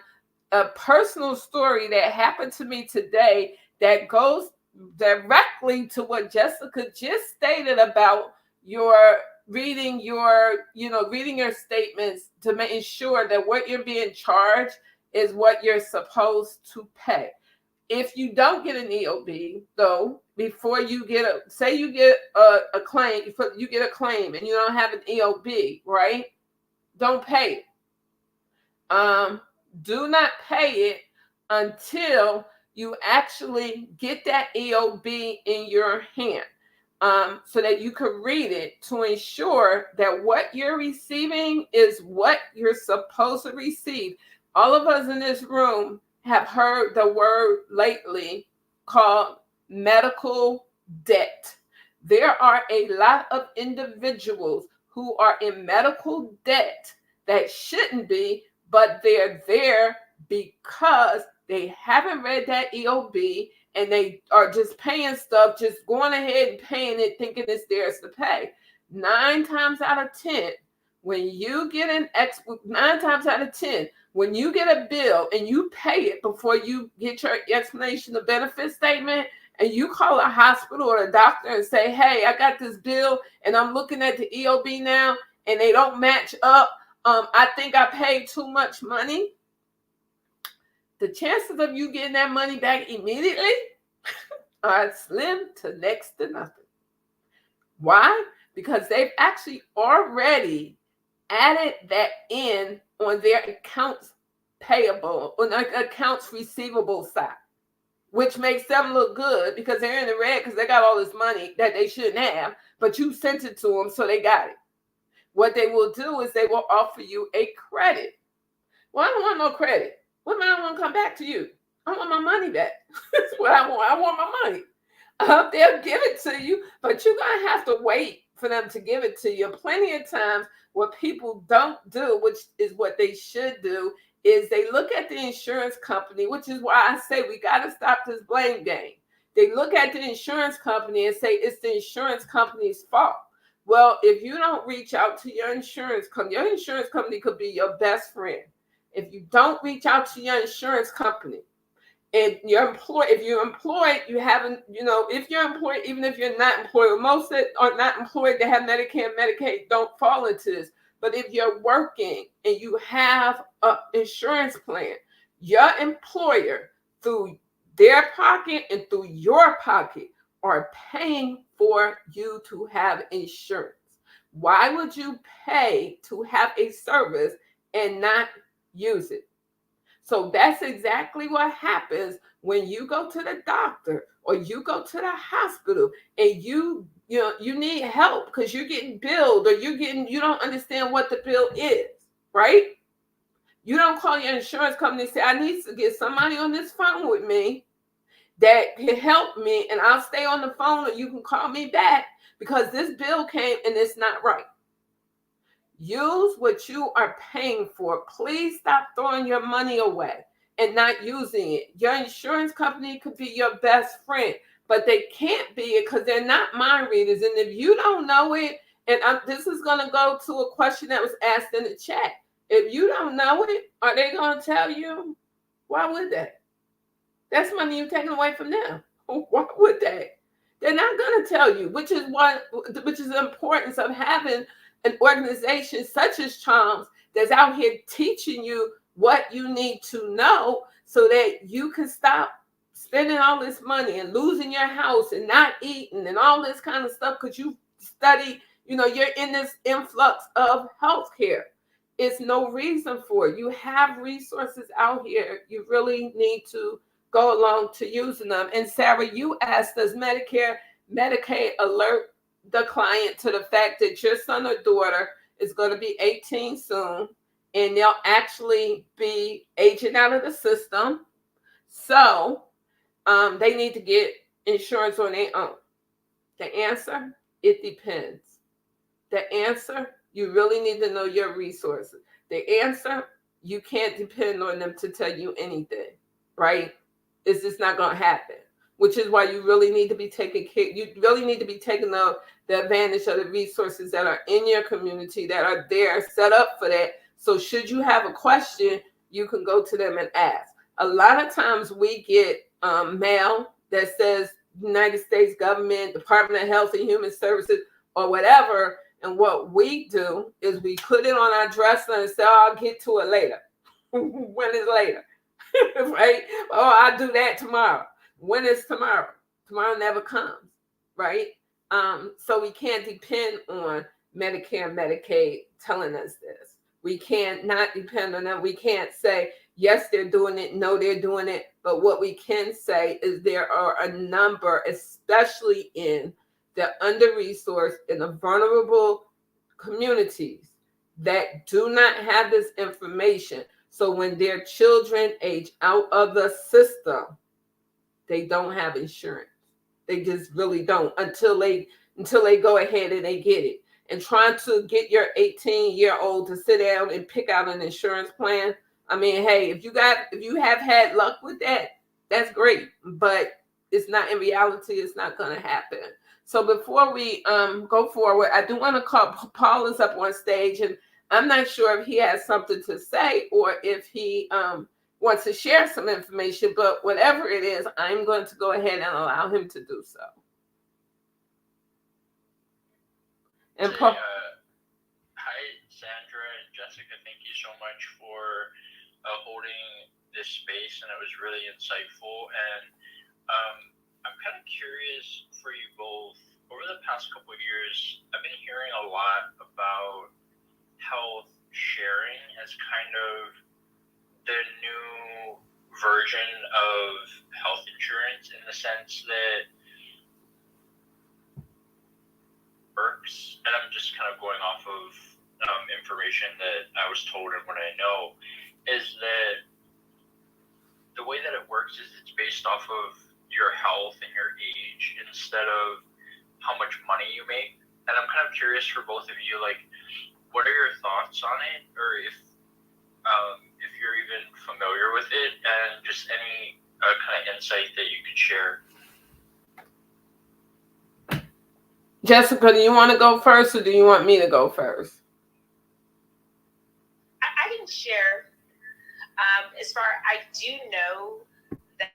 a personal story that happened to me today that goes directly to what Jessica just stated about your reading your statements to ensure that what you're being charged is what you're supposed to pay. If you don't get an EOB, though, before you get you get a claim, you get a claim and you don't have an EOB, right? Don't pay it. Do not pay it until you actually get that EOB in your hand, so that you can read it to ensure that what you're receiving is what you're supposed to receive. All of us in this room have heard the word lately called medical debt. There are a lot of individuals who are in medical debt that shouldn't be, but they're there because they haven't read that EOB and they are just paying stuff, just going ahead and paying it, thinking it's theirs to pay. 9 times out of 10, when you get 9 times out of 10, when you get a bill and you pay it before you get your explanation of benefit statement, and you call a hospital or a doctor and say, hey, I got this bill and I'm looking at the EOB now and they don't match up. I think I paid too much money. The chances of you getting that money back immediately are slim to next to nothing. Why? Because they've actually already added that in on their accounts payable, on their accounts receivable side, which makes them look good because they're in the red because they got all this money that they shouldn't have, but you sent it to them, so they got it. What they will do is they will offer you a credit. Well, I don't want no credit. What if I don't want to come back to you? I want my money back. That's what I want. I want my money. They'll give it to you, but you're going to have to wait for them to give it to you. Plenty of times what people don't do, which is what they should do, is they look at the insurance company, which is why I say we got to stop this blame game. They look at the insurance company and say it's the insurance company's fault. Well, if you don't reach out to your insurance company could be your best friend. If you don't reach out to your insurance company, and you're employed, if you're employed, you haven't, if you're employed, even if you're not employed, most that are not employed that have Medicare and Medicaid don't fall into this. But if you're working and you have an insurance plan, your employer, through their pocket and through your pocket, are paying for you to have insurance. Why would you pay to have a service and not use it? So that's exactly what happens when you go to the doctor or you go to the hospital and you need help because you're getting billed, or you don't understand what the bill is, right? You don't call your insurance company and say, I need to get somebody on this phone with me that can help me, and I'll stay on the phone, or you can call me back because this bill came and it's not right. Use what you are paying for. Please stop throwing your money away and not using it. Your insurance company could be your best friend, but they can't be it because they're not mind readers. And if you don't know it, and this is going to go to a question that was asked in the chat. If you don't know it, are they going to tell you? Why would they? That's money you're taking away from them. Why would they? They're not going to tell you, which is the importance of having an organization such as Charms that's out here teaching you what you need to know so that you can stop spending all this money and losing your house and not eating and all this kind of stuff because you study, you're in this influx of healthcare. It's no reason for it. You have resources out here. You really need to go along to using them. And Sarah, you asked, does Medicare, Medicaid alert the client to the fact that your son or daughter is going to be 18 soon, and they'll actually be aging out of the system? So they need to get insurance on their own. The answer, it depends. The answer, you really need to know your resources. The answer, you can't depend on them to tell you anything, right? It's just not going to happen, which is why you really need to be taking care. You really need to be taking the advantage of the resources that are in your community that are there, set up for that. So should you have a question, you can go to them and ask. A lot of times we get mail that says United States government, Department of Health and Human Services, or whatever. And what we do is we put it on our dresser and say, oh, I'll get to it later. When is later? Right? Oh, I'll do that tomorrow. When is tomorrow? Tomorrow never comes, right? So we can't depend on Medicare and Medicaid telling us this. We can't not depend on them. We can't say, yes, they're doing it. No, they're doing it. But what we can say is there are a number, especially in the under-resourced and the vulnerable communities, that do not have this information. So when their children age out of the system, they don't have insurance. They just really don't until they go ahead and they get it. And trying to get your 18-year-old to sit down and pick out an insurance plan. I mean, hey, if you have had luck with that, that's great. But it's not, in reality, it's not going to happen. So before we go forward, I do want to call Paul is up on stage, and I'm not sure if he has something to say or if he wants to share some information, but whatever it is, I'm going to go ahead and allow him to do so. And Paul. Hi, Sandra and Jessica. Thank you so much for holding this space, and it was really insightful. And I'm kind of curious for you both. Over the past couple of years, I've been hearing a lot about health sharing as kind of the new version of health insurance, in the sense that works, and I'm just kind of going off of information that I was told and what I know, is that the way that it works is it's based off of your health and your age instead of how much money you make. And I'm kind of curious for both of you, like, what are your thoughts on it, or if you're even familiar with it, and just any kind of insight that you could share. Jessica, do you want to go first, or do you want me to go first? I can share. As far I do know that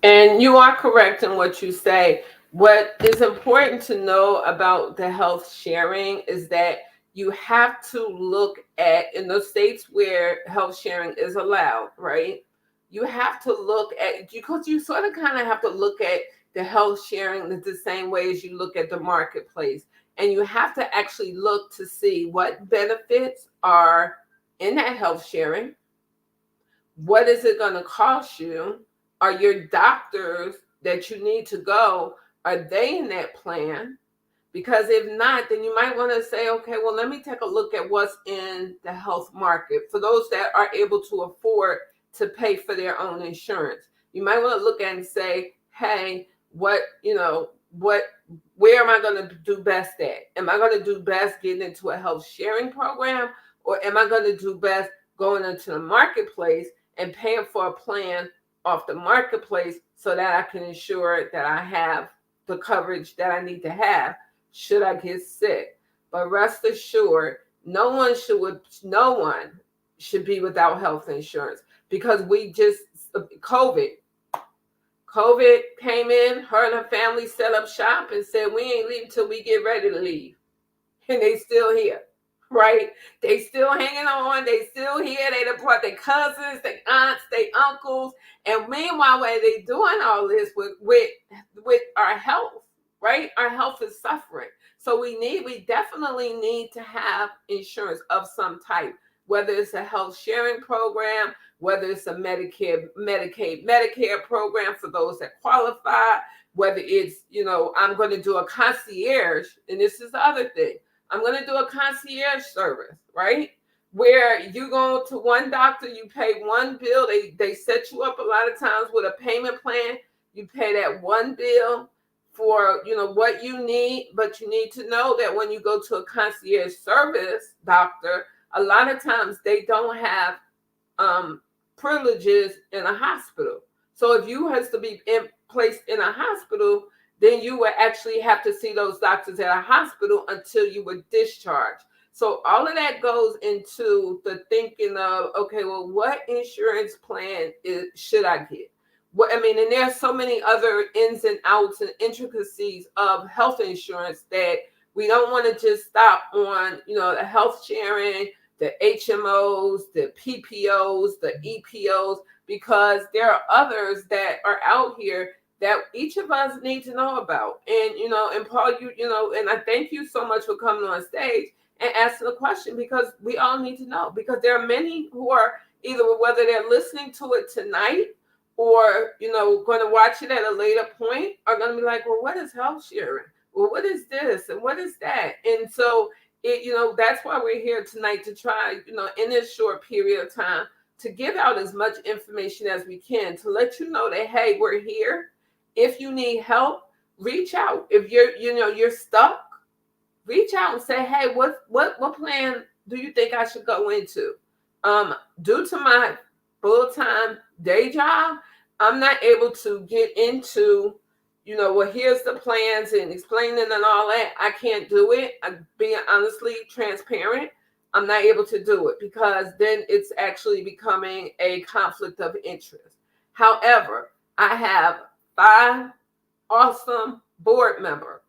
And you are correct in what you say. What is important to know about the health sharing is that you have to look at, in the states where health sharing is allowed, right? You have to look at, because you sort of kind of have to look at the health sharing the same way as you look at the marketplace. And you have to actually look to see what benefits are in that health sharing. What is it going to cost you? Are your doctors that you need to go, are they in that plan? Because if not, then you might want to say, okay, well, let me take a look at what's in the health market for those that are able to afford to pay for their own insurance. You might want to look at and say, hey, what, where am I going to do best at? Am I going to do best getting into a health sharing program, or am I going to do best going into the marketplace and paying for a plan off the marketplace so that I can ensure that I have the coverage that I need to have should I get sick? But rest assured, no one should be without health insurance, because we just COVID came in, her and her family set up shop and said we ain't leaving till we get ready to leave. And they still here, right? They still hanging on. They still here. They done brought their cousins, their aunts, their uncles. And meanwhile, while they doing all this with our health, right? Our health is suffering. So we definitely need to have insurance of some type, whether it's a health sharing program, whether it's a Medicare, Medicaid, Medicare program for those that qualify, whether it's, I'm going to do a concierge, and this is the other thing. I'm going to do a concierge service, right? Where you go to one doctor, you pay one bill. They set you up a lot of times with a payment plan. You pay that one bill for, what you need, but you need to know that when you go to a concierge service doctor, a lot of times they don't have privileges in a hospital. So if you has to be placed in a hospital, then you would actually have to see those doctors at a hospital until you were discharged. So all of that goes into the thinking of, okay, well, what insurance plan should I get? And there's so many other ins and outs and intricacies of health insurance that We don't want to just stop on, the health sharing, the HMOs, the PPOs, the EPOs, because there are others that are out here that each of us need to know about. And, and Paul, and I thank you so much for coming on stage and asking the question, because we all need to know, because there are many who are either, whether they're listening to it tonight or, going to watch it at a later point, are going to be like, well, what is health sharing? Well, what is this and what is that? And so that's why we're here tonight, to try, in this short period of time, to give out as much information as we can, to let you know that, hey, we're here. If you need help, reach out. If you're stuck, reach out and say, hey, what plan do you think I should go into? Due to my full-time day job, I'm not able to get into, well, here's the plans and explaining and all that. I can't do it. I'm being honestly transparent. I'm not able to do it, because then it's actually becoming a conflict of interest. However, I have 5 awesome board members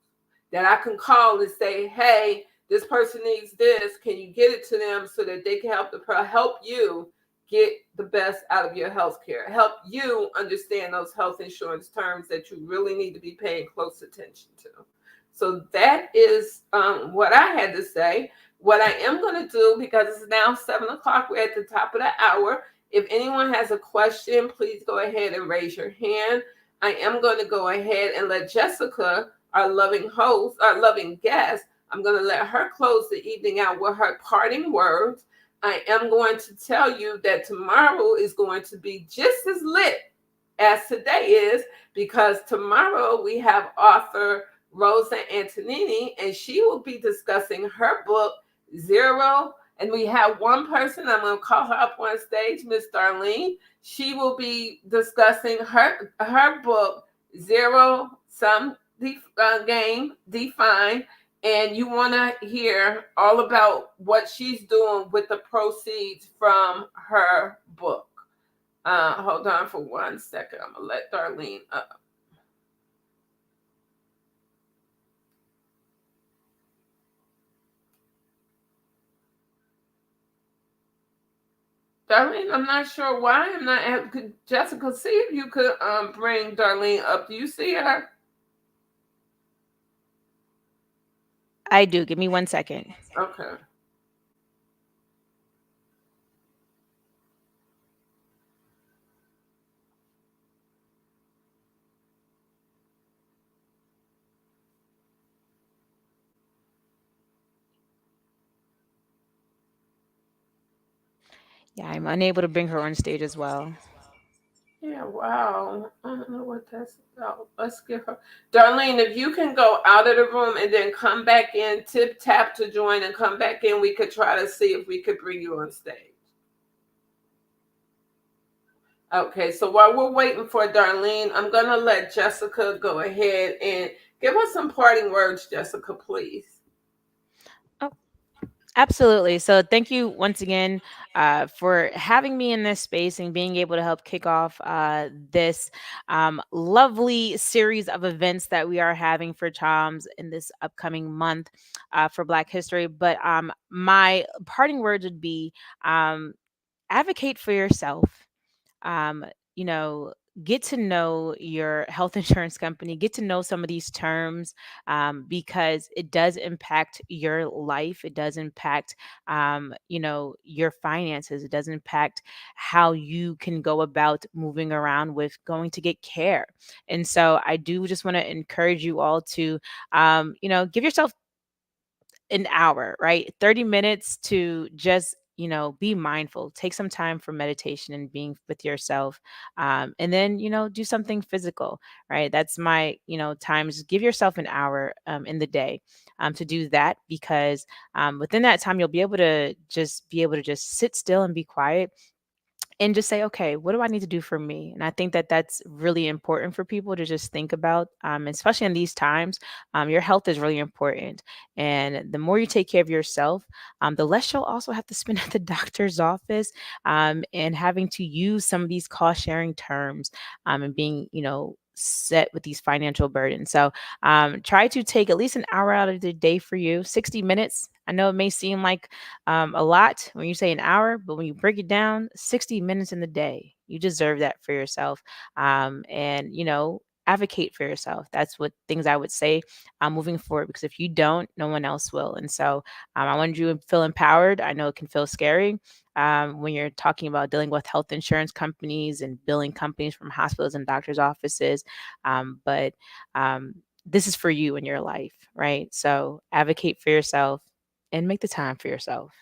that I can call and say, hey, this person needs this. Can you get it to them so that they can help you get the best out of your health care, help you understand those health insurance terms that you really need to be paying close attention to. So that is what I had to say. What I am going to do, because it's now 7:00, we're at the top of the hour. If anyone has a question, please go ahead and raise your hand. I am going to go ahead and let Jessica, our loving host, our loving guest, I'm going to let her close the evening out with her parting words. I am going to tell you that tomorrow is going to be just as lit as today is, because tomorrow we have author Rosa Antonini, and she will be discussing her book, Zero. And we have one person, I'm going to call her up on stage, Miss Darlene. She will be discussing her book, Zero Sum Game Defined. And you want to hear all about what she's doing with the proceeds from her book. Hold on for 1 second. I'm going to let Darlene up. Darlene, I'm not sure why I'm not. Jessica, see if you could bring Darlene up. Do you see her? I do. Give me 1 second. Okay. Yeah, I'm unable to bring her on stage as well. Yeah, wow. I don't know what that's about. Let's give her. Darlene, if you can go out of the room and then come back in, tap to join and come back in, we could try to see if we could bring you on stage. Okay, so while we're waiting for Darlene, I'm going to let Jessica go ahead and give us some parting words, Jessica, please. Oh, absolutely. So thank you once again for having me in this space and being able to help kick off this lovely series of events that we are having for CHOMS in this upcoming month for Black History. But my parting words would be advocate for yourself. um, you know, get to know your health insurance company, get to know some of these terms, because it does impact your life. It does impact, your finances. It does impact how you can go about moving around with going to get care. And so I do just want to encourage you all to, give yourself an hour, right? 30 minutes to just, be mindful, take some time for meditation and being with yourself. And then, do something physical, right? That's my, time. Just give yourself an hour in the day to do that, because within that time, you'll be able to just sit still and be quiet and just say, okay, what do I need to do for me? And I think that that's really important for people to just think about, especially in these times. Your health is really important. And the more you take care of yourself, the less you'll also have to spend at the doctor's office, and having to use some of these cost sharing terms, and being, set with these financial burdens. So try to take at least an hour out of the day for you. 60 minutes. I know it may seem like a lot when you say an hour, but when you break it down, 60 minutes in the day, you deserve that for yourself. And, advocate for yourself. That's what things I would say moving forward, because if you don't, no one else will. And so I want you to feel empowered. I know it can feel scary when you're talking about dealing with health insurance companies and billing companies from hospitals and doctors' offices. But this is for you in your life, right? So advocate for yourself and make the time for yourself.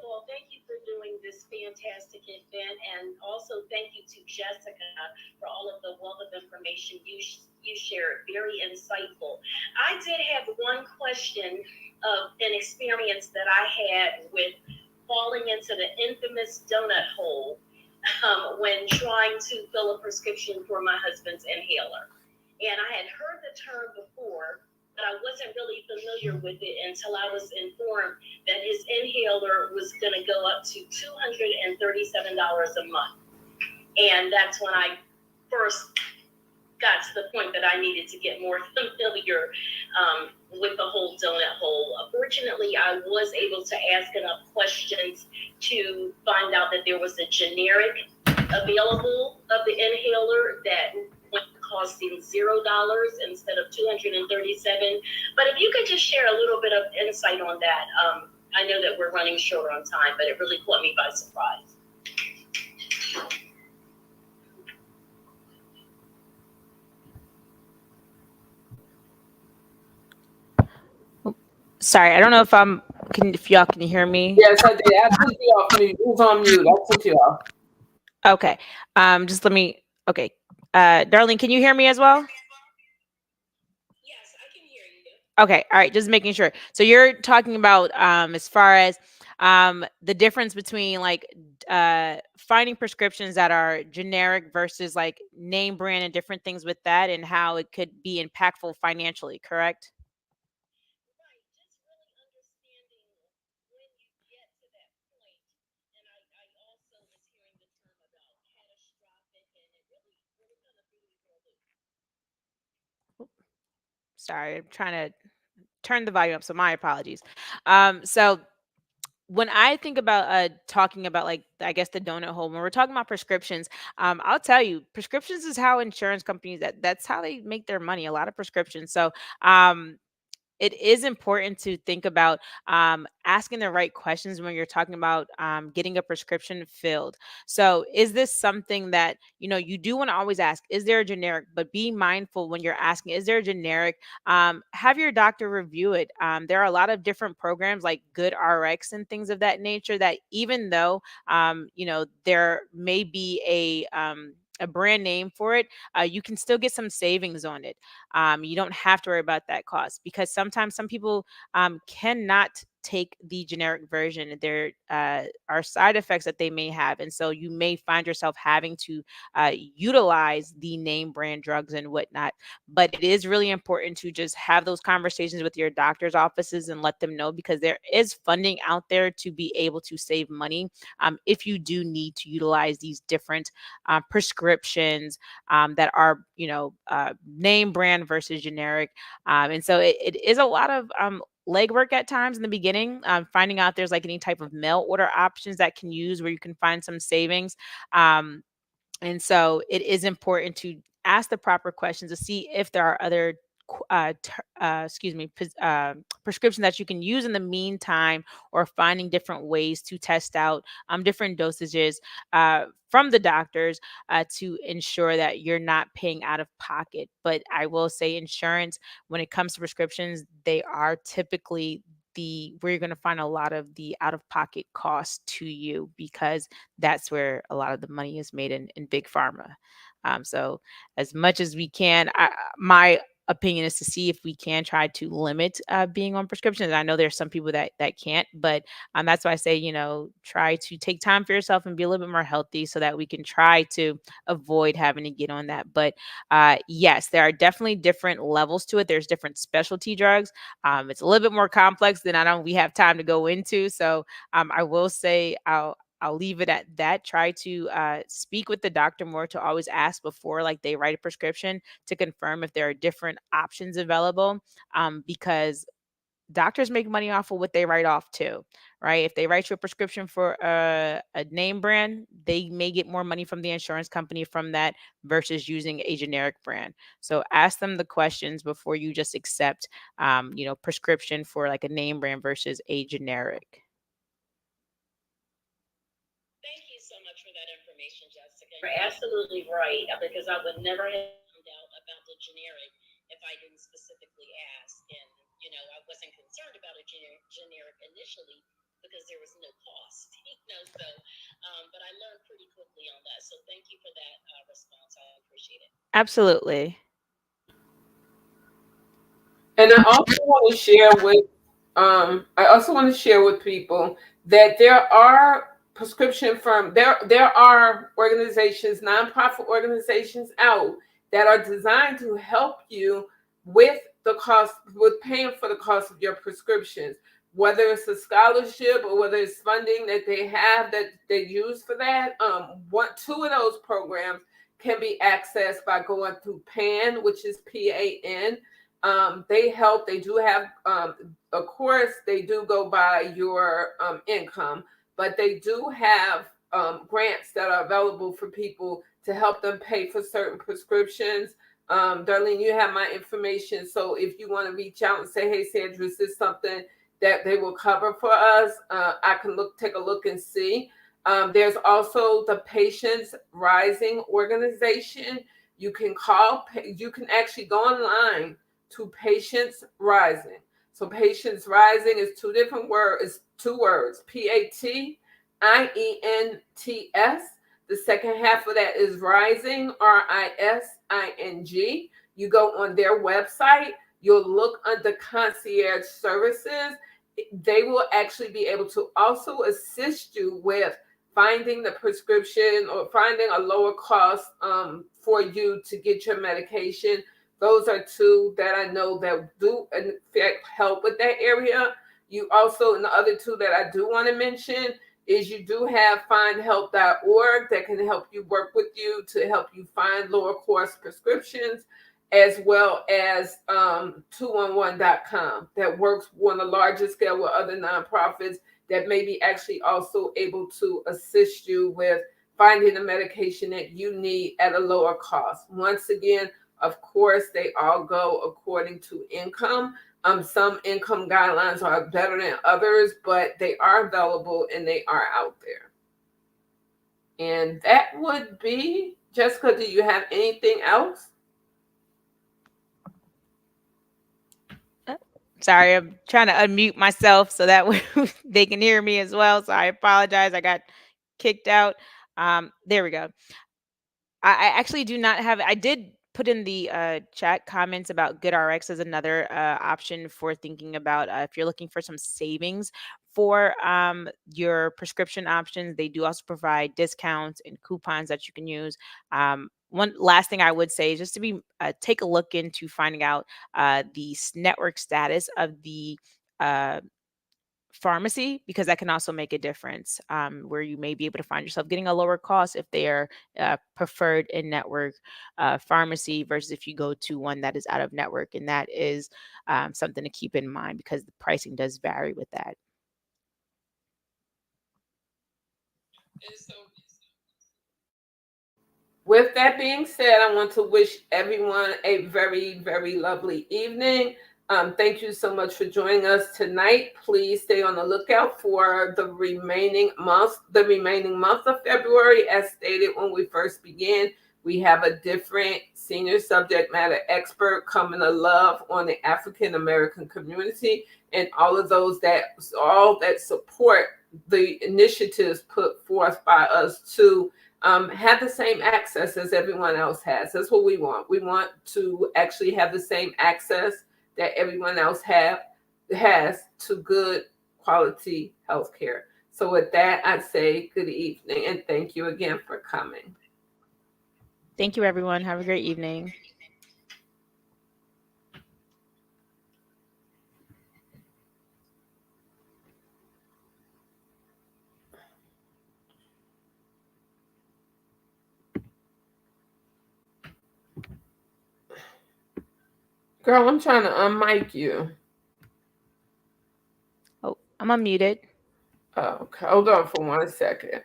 Well, thank you for doing this fantastic event, and also thank you to Jessica for all of the wealth of information you shared. Very insightful. I did have one question of an experience that I had with falling into the infamous donut hole when trying to fill a prescription for my husband's inhaler. And I had heard the term before, but I wasn't really familiar with it until I was informed that his inhaler was going to go up to $237 a month. And that's when I first got to the point that I needed to get more familiar with the whole donut hole. Fortunately, I was able to ask enough questions to find out that there was a generic available of the inhaler that went costing $0 instead of $237. But if you could just share a little bit of insight on that. I know that we're running short on time, but it really caught me by surprise. Sorry, I don't know if y'all can hear me. Yes, I did. I took you off mute. It was on mute. I took you off. Okay. Just let me. Okay. Darlene, can you hear me as well? Yes, I can hear you. Okay. All right. Just making sure. So you're talking about as far as the difference between like finding prescriptions that are generic versus like name brand and different things with that, and how it could be impactful financially, correct? Right, just really understanding when you get to that point. And I also was hearing the term about catastrophic, and it really kind of threw me for a loop. Sorry, I'm trying to turn the volume up, so my apologies. So when I think about talking about like I guess the donut hole, when we're talking about prescriptions, I'll tell you, prescriptions is how insurance companies that's how they make their money. A lot of prescriptions. So it is important to think about asking the right questions when you're talking about getting a prescription filled. So, is this something that you do want to always ask? Is there a generic? But be mindful when you're asking, is there a generic? Have your doctor review it. There are a lot of different programs like Good RX and things of that nature that even though there may be a brand name for it, you can still get some savings on it. You don't have to worry about that cost, because sometimes some people cannot take the generic version. There are side effects that they may have. And so you may find yourself having to utilize the name brand drugs and whatnot. But it is really important to just have those conversations with your doctor's offices and let them know, because there is funding out there to be able to save money if you do need to utilize these different prescriptions that are, name brand versus generic. And so it is a lot of legwork at times in the beginning, finding out there's like any type of mail order options that can use where you can find some savings. And so it is important to ask the proper questions to see if there are other prescriptions that you can use in the meantime, or finding different ways to test out different dosages from the doctors to ensure that you're not paying out of pocket. But I will say insurance, when it comes to prescriptions, they are typically the where you're going to find a lot of the out of pocket costs to you, because that's where a lot of the money is made in big pharma. So as much as we can, my opinion is to see if we can try to limit being on prescriptions. I know there's some people that can't, but that's why I say, try to take time for yourself and be a little bit more healthy, so that we can try to avoid having to get on that. But yes, there are definitely different levels to it. There's different specialty drugs. It's a little bit more complex than we have time to go into. So I will say I'll leave it at that. Try to speak with the doctor more, to always ask before like they write a prescription, to confirm if there are different options available, because doctors make money off of what they write off too, right? If they write you a prescription for a name brand, they may get more money from the insurance company from that versus using a generic brand. So ask them the questions before you just accept, prescription for like a name brand versus a generic. Thank you so much for that information, Jessica. You're absolutely right, because I would never have found out about the generic if I didn't specifically ask. And, I wasn't concerned about a generic initially because there was no cost, but I learned pretty quickly on that. So thank you for that response. I appreciate it. Absolutely. And I also want to share with people that there are there are organizations, nonprofit organizations out that are designed to help you with with paying for the cost of your prescriptions, whether it's a scholarship or whether it's funding that they have that they use for that. Two of those programs can be accessed by going through PAN, which is PAN. They help. They do have, of course, they do go by your income, but they do have grants that are available for people to help them pay for certain prescriptions. Darlene, you have my information. So if you want to reach out and say, hey, Sandra, is this something that they will cover for us? I can take a look and see. There's also the Patients Rising organization. You can you can actually go online to Patients Rising. So Patients Rising is two words, PATIENTS. The second half of that is Rising, RISING. You go on their website, you'll look under concierge services. They will actually be able to also assist you with finding the prescription or finding a lower cost for you to get your medication. Those are two that I know that do in fact help with that area. You also, and the other two that I do want to mention is you do have findhelp.org that can help you work with you to help you find lower cost prescriptions, as well as 211.com that works on a larger scale with other nonprofits that may be actually also able to assist you with finding the medication that you need at a lower cost. Once again, of course, they all go according to income. Some income guidelines are better than others, but they are available and they are out there. And that would be, Jessica, do you have anything else? Sorry, I'm trying to unmute myself so that way they can hear me as well. So I apologize. I got kicked out. There we go. I actually do not have. I did put in the chat comments about GoodRx as another option for thinking about if you're looking for some savings for your prescription options. They do also provide discounts and coupons that you can use. One last thing I would say is just to be take a look into finding out the network status of the uh, pharmacy, because that can also make a difference, where you may be able to find yourself getting a lower cost if they are preferred in network pharmacy versus if you go to one that is out of network. And that is something to keep in mind, because the pricing does vary with that. With that being said, I want to wish everyone a very, very lovely evening. Thank you so much for joining us tonight. Please stay on the lookout for the remaining month. The remaining month of February, as stated when we first began, we have a different senior subject matter expert coming to love on the African American community and all that support the initiatives put forth by us to have the same access as everyone else has. That's what we want. We want to actually have the same access that everyone else has to good quality health care. So with that, I'd say good evening and thank you again for coming. Thank you, everyone. Have a great evening. Girl, I'm trying to unmic you. Oh, I'm unmuted. Oh, okay. Hold on for 1 second.